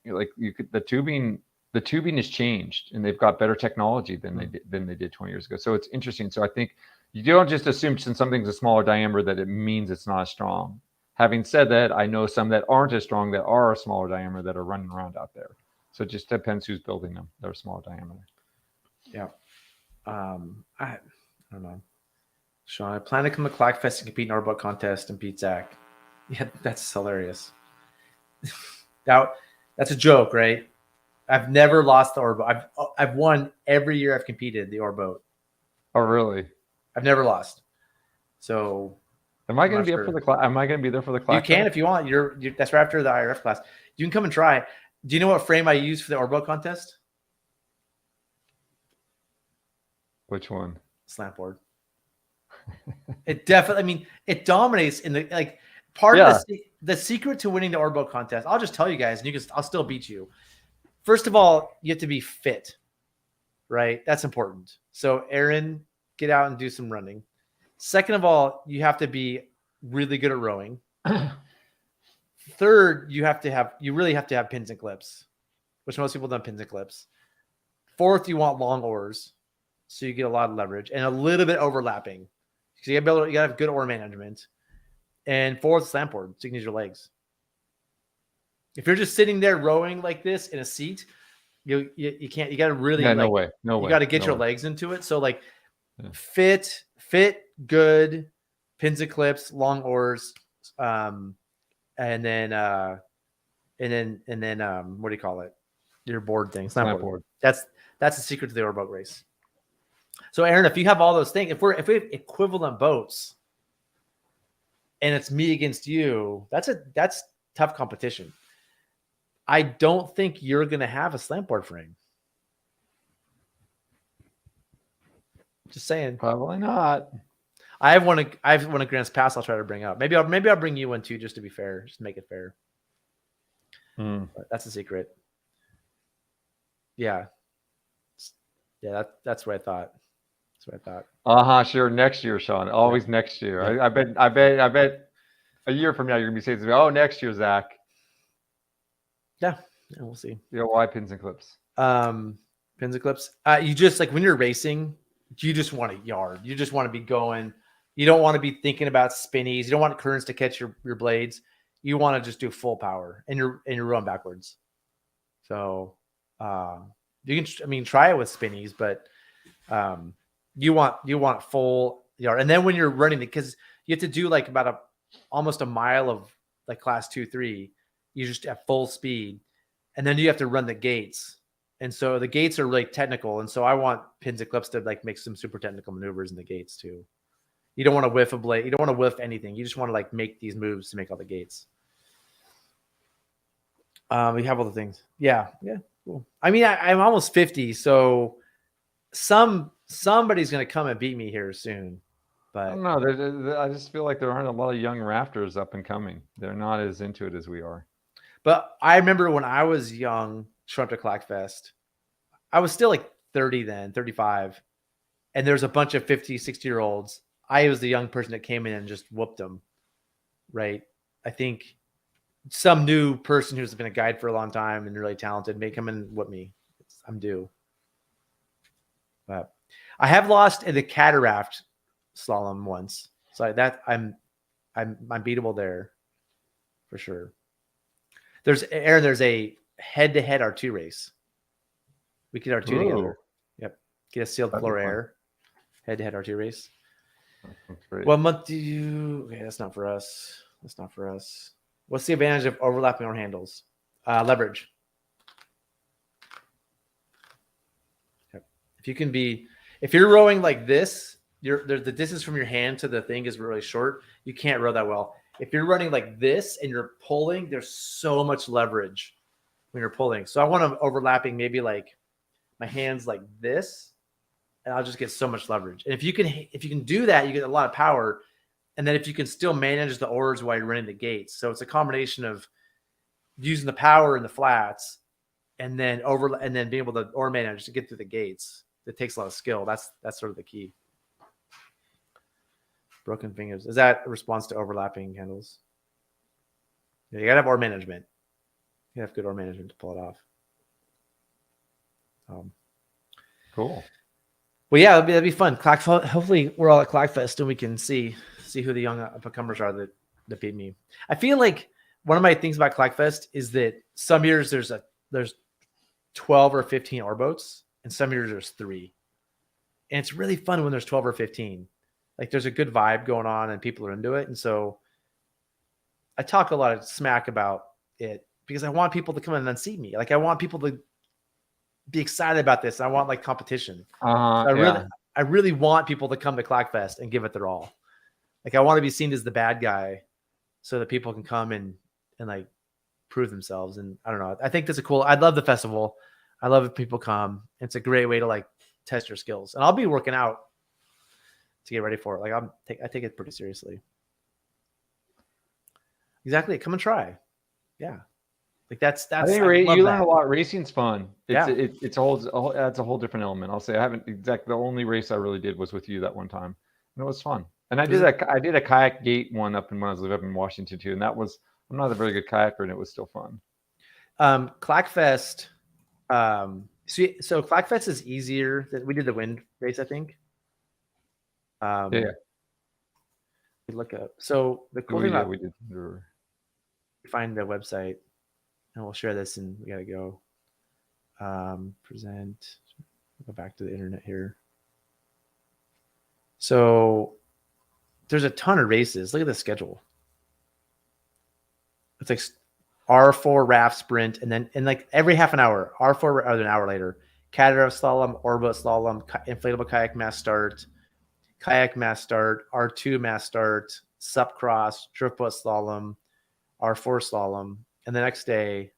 the tubing has changed, and they've got better technology than they did 20 years ago. So it's interesting. So I think you don't just assume since something's a smaller diameter that it means it's not as strong. Having said that, I know some that aren't as strong that are a smaller diameter that are running around out there. So it just depends who's building them. They're a smaller diameter. Yeah. I don't know. Sean, I plan to come to Clackfest and compete in our boat contest and beat Zach. Yeah, that's hilarious. That's a joke, right? I've never lost the oar boat. I've won every year I've competed the oar boat. Oh, really? I've never lost. So am I going to be up for the class? Am I going to be there for the class? You can if you want. That's right after the IRF class. You can come and try. Do you know what frame I use for the oar boat contest? Which one? Slant board. It definitely, I mean, it dominates in the part of the secret to winning the oar boat contest. I'll just tell you guys, and I'll still beat you. First of all, you have to be fit, right? That's important. So Aaron, get out and do some running. Second of all, you have to be really good at rowing. Third, you really have to have pins and clips, which most people don't have pins and clips. Fourth, you want long oars, so you get a lot of leverage and a little bit overlapping. So you gotta have good oar management. And fourth, slant board, so you can use your legs. If you're just sitting there rowing like this in a seat, you can't. You got to really no way. You got to get your legs into it. So fit, good, pins and clips, long oars, and then what do you call it? Your board thing, slant board. That's the secret to the oar boat race. So Aaron, if you have all those things, if we have equivalent boats, and it's me against you, that's tough competition. I don't think you're going to have a slant board frame. Just saying. Probably not. I have one at Grants Pass. I'll try to bring up. Maybe I'll bring you one too, just to be fair. Just to make it fair. But that's a secret. Yeah. Yeah, that's what I thought. That's what I thought. Sure. Next year, Sean. Always next year. Yeah. I bet a year from now you're gonna be saying to me, "Oh, next year, Zach." Yeah, we'll see. Why pins and clips? Pins and clips. You just when you're racing, you just want a yard. You just want to be going. You don't want to be thinking about spinnies. You don't want currents to catch your blades. You want to just do full power, and you're rowing backwards. So you can try it with spinnies, but you want full yard. And then when you're running, because you have to do about almost a mile of class 2-3, you just at full speed, and then you have to run the gates. And so the gates are really technical. And so I want pins and clips to make some super technical maneuvers in the gates too. You don't want to whiff a blade. You don't want to whiff anything. You just want to make these moves to make all the gates. We have all the things. Yeah. Cool. I mean, I'm almost 50, so somebody's going to come and beat me here soon. But I don't know. I just feel like there aren't a lot of young rafters up and coming. They're not as into it as we are. But I remember when I was young, showing up to Clackfest, I was still 30 then, 35. And there's a bunch of 50, 60-year-olds. I was the young person that came in and just whooped them, right? I think some new person who's been a guide for a long time and really talented may come and whoop me. I'm due. But I have lost in the cataract slalom once. So I'm beatable there for sure. There's a head-to-head R2 race. We could R2 together. Yep. Get a sealed floor Aire. Head-to-head R2 race. That's great. What month do you? Okay, that's not for us. That's not for us. What's the advantage of overlapping our handles? Leverage. Yep. If you're rowing like this, the distance from your hand to the thing is really short. You can't row that well. If you're running like this and you're pulling, there's so much leverage when you're pulling. So I want them overlapping, maybe like my hands like this, and I'll just get so much leverage. And if you can do that, you get a lot of power. And then if you can still manage the oars while you're running the gates. So it's a combination of using the power in the flats and then being able to oar manage to get through the gates. It takes a lot of skill. That's sort of the key. Broken fingers. Is that a response to overlapping handles? Yeah, you gotta have oar management. You have good oar management to pull it off. Cool. Well, yeah, that'd be fun. Hopefully, we're all at Clackfest and we can see who the young up-and-comers are that beat me. I feel like one of my things about Clackfest is that some years there's 12 or 15 oar boats, and some years there's 3. And it's really fun when there's 12 or 15. Like there's a good vibe going on and people are into it. And so I talk a lot of smack about it because I want people to come in and see me. Like I want people to be excited about this. I want like competition. I really want people to come to Clackfest and give it their all. Like I want to be seen as the bad guy so that people can come and like prove themselves. And I don't know. I think that's I love the festival. I love if people come. It's a great way to like test your skills. And I'll be working out to get ready for it. Like I take it pretty seriously. Exactly. Come and try. Yeah. Like that's. I think you learn a lot. Racing's fun. It's a whole different element. I'll say the only race I really did was with you that one time, and it was fun. And I did a kayak gate one when I was living up in Washington too, and I'm not a very good kayaker, and it was still fun. Clackfest. So Clackfest is easier. We did the wind race, I think. We look up. So the cool thing we did. Find the website. And we'll share this and we got to go. Present. Go back to the internet here. So there's a ton of races. Look at the schedule. It's like R4 raft sprint. And then like every half an hour, R4 or an hour later, cataract slalom, oarboat slalom, inflatable kayak mass start, R2 mass start, sup cross, driftboat slalom, R4 slalom. And the next day,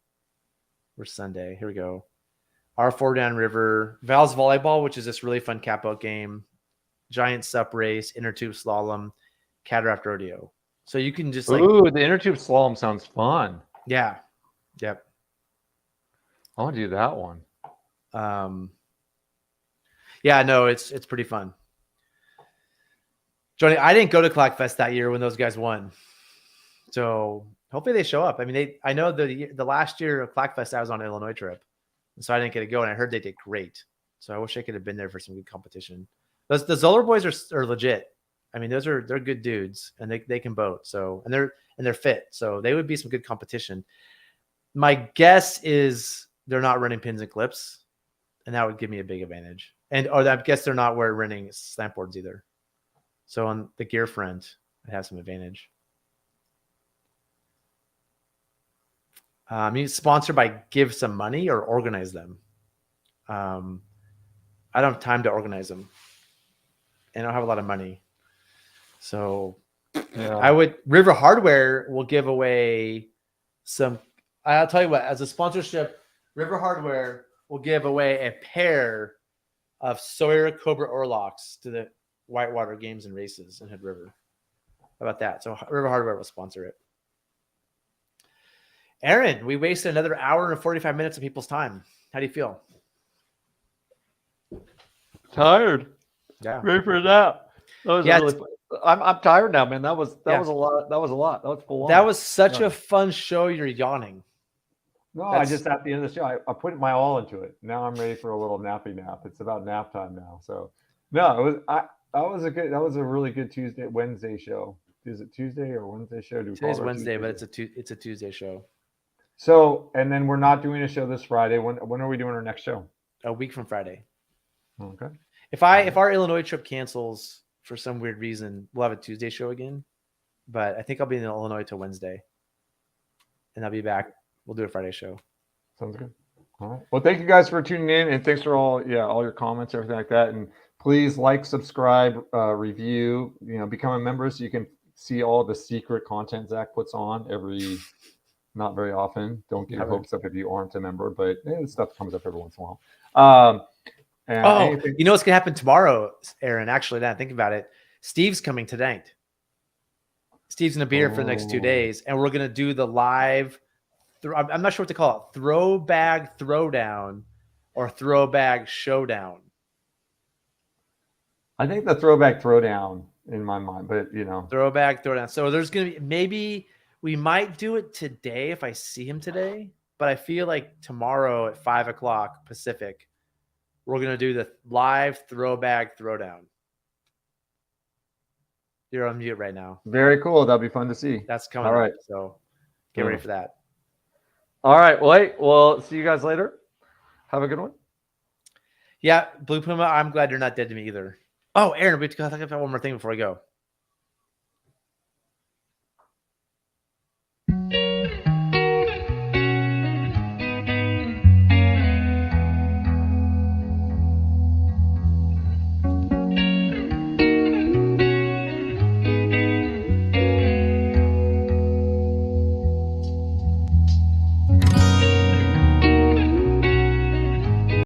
we're Sunday. Here we go. R4 downriver, Val's volleyball, which is this really fun catboat game, giant sup race, inner tube slalom, cataract rodeo. So you can just the inner tube slalom sounds fun. Yeah. Yep. I want to do that one. Yeah, no, it's pretty fun. Johnny, I didn't go to Clackfest that year when those guys won. So hopefully they show up. I mean, I know the last year of Clackfest I was on an Illinois trip, and so I didn't get to go. And I heard they did great. So I wish I could have been there for some good competition. The Zoller boys are legit. I mean, they're good dudes, and they can boat. So and they're fit. So they would be some good competition. My guess is they're not running pins and clips, and that would give me a big advantage. Or I guess they're not running slant boards either. So on the gear front, I have some advantage. You sponsor by give some money or organize them. I don't have time to organize them, and I don't have a lot of money. So River Hardware will give away some. I'll tell you what, as a sponsorship, River Hardware will give away a pair of Sawyer Cobra Orlocks to the Whitewater Games and Races in Hood River. How about that? So River Hardware will sponsor it. Aaron, we wasted another hour and 45 minutes of people's time. How do you feel? Tired. Yeah. Ready for that. I'm tired now, man. That was a lot. That was a lot. That was full on. That was such a fun show. You're yawning. No, I just at the end of the show, I put my all into it. Now I'm ready for a little nappy nap. It's about nap time now. So no, that was a really good Wednesday show. Is it Tuesday or Wednesday show? Today's Wednesday, but it's a Tuesday show. So, and then we're not doing a show this Friday. When are we doing our next show? A week from Friday. Okay. If our Illinois trip cancels for some weird reason, we'll have a Tuesday show again. But I think I'll be in Illinois till Wednesday, and I'll be back. We'll do a Friday show. Sounds good. All right. Well, thank you guys for tuning in, and thanks for all your comments, everything like that. And please like, subscribe, review. Become a member so you can see all the secret content Zach puts on not very often. Don't get your hopes up if you aren't a member, but stuff comes up every once in a while. You know what's gonna happen tomorrow, Aaron? Actually, now think about it. Steve's coming tonight. Steve's gonna be here for the next 2 days, and we're gonna do the live. I'm not sure what to call it: throw bag throwdown or throw bag showdown. I think the throwback throwdown in my mind, but throwback throwdown. So there's gonna be maybe we might do it today if I see him today, but I feel like tomorrow at 5:00 Pacific, we're gonna do the live throwback throwdown. You're on mute right now. Very cool. That'll be fun to see. That's coming. All right. So get ready for that. All right. Well, we'll see you guys later. Have a good one. Yeah. Blue Puma, I'm glad you're not dead to me either. Oh, Aaron, we have to talk about one more thing before we go.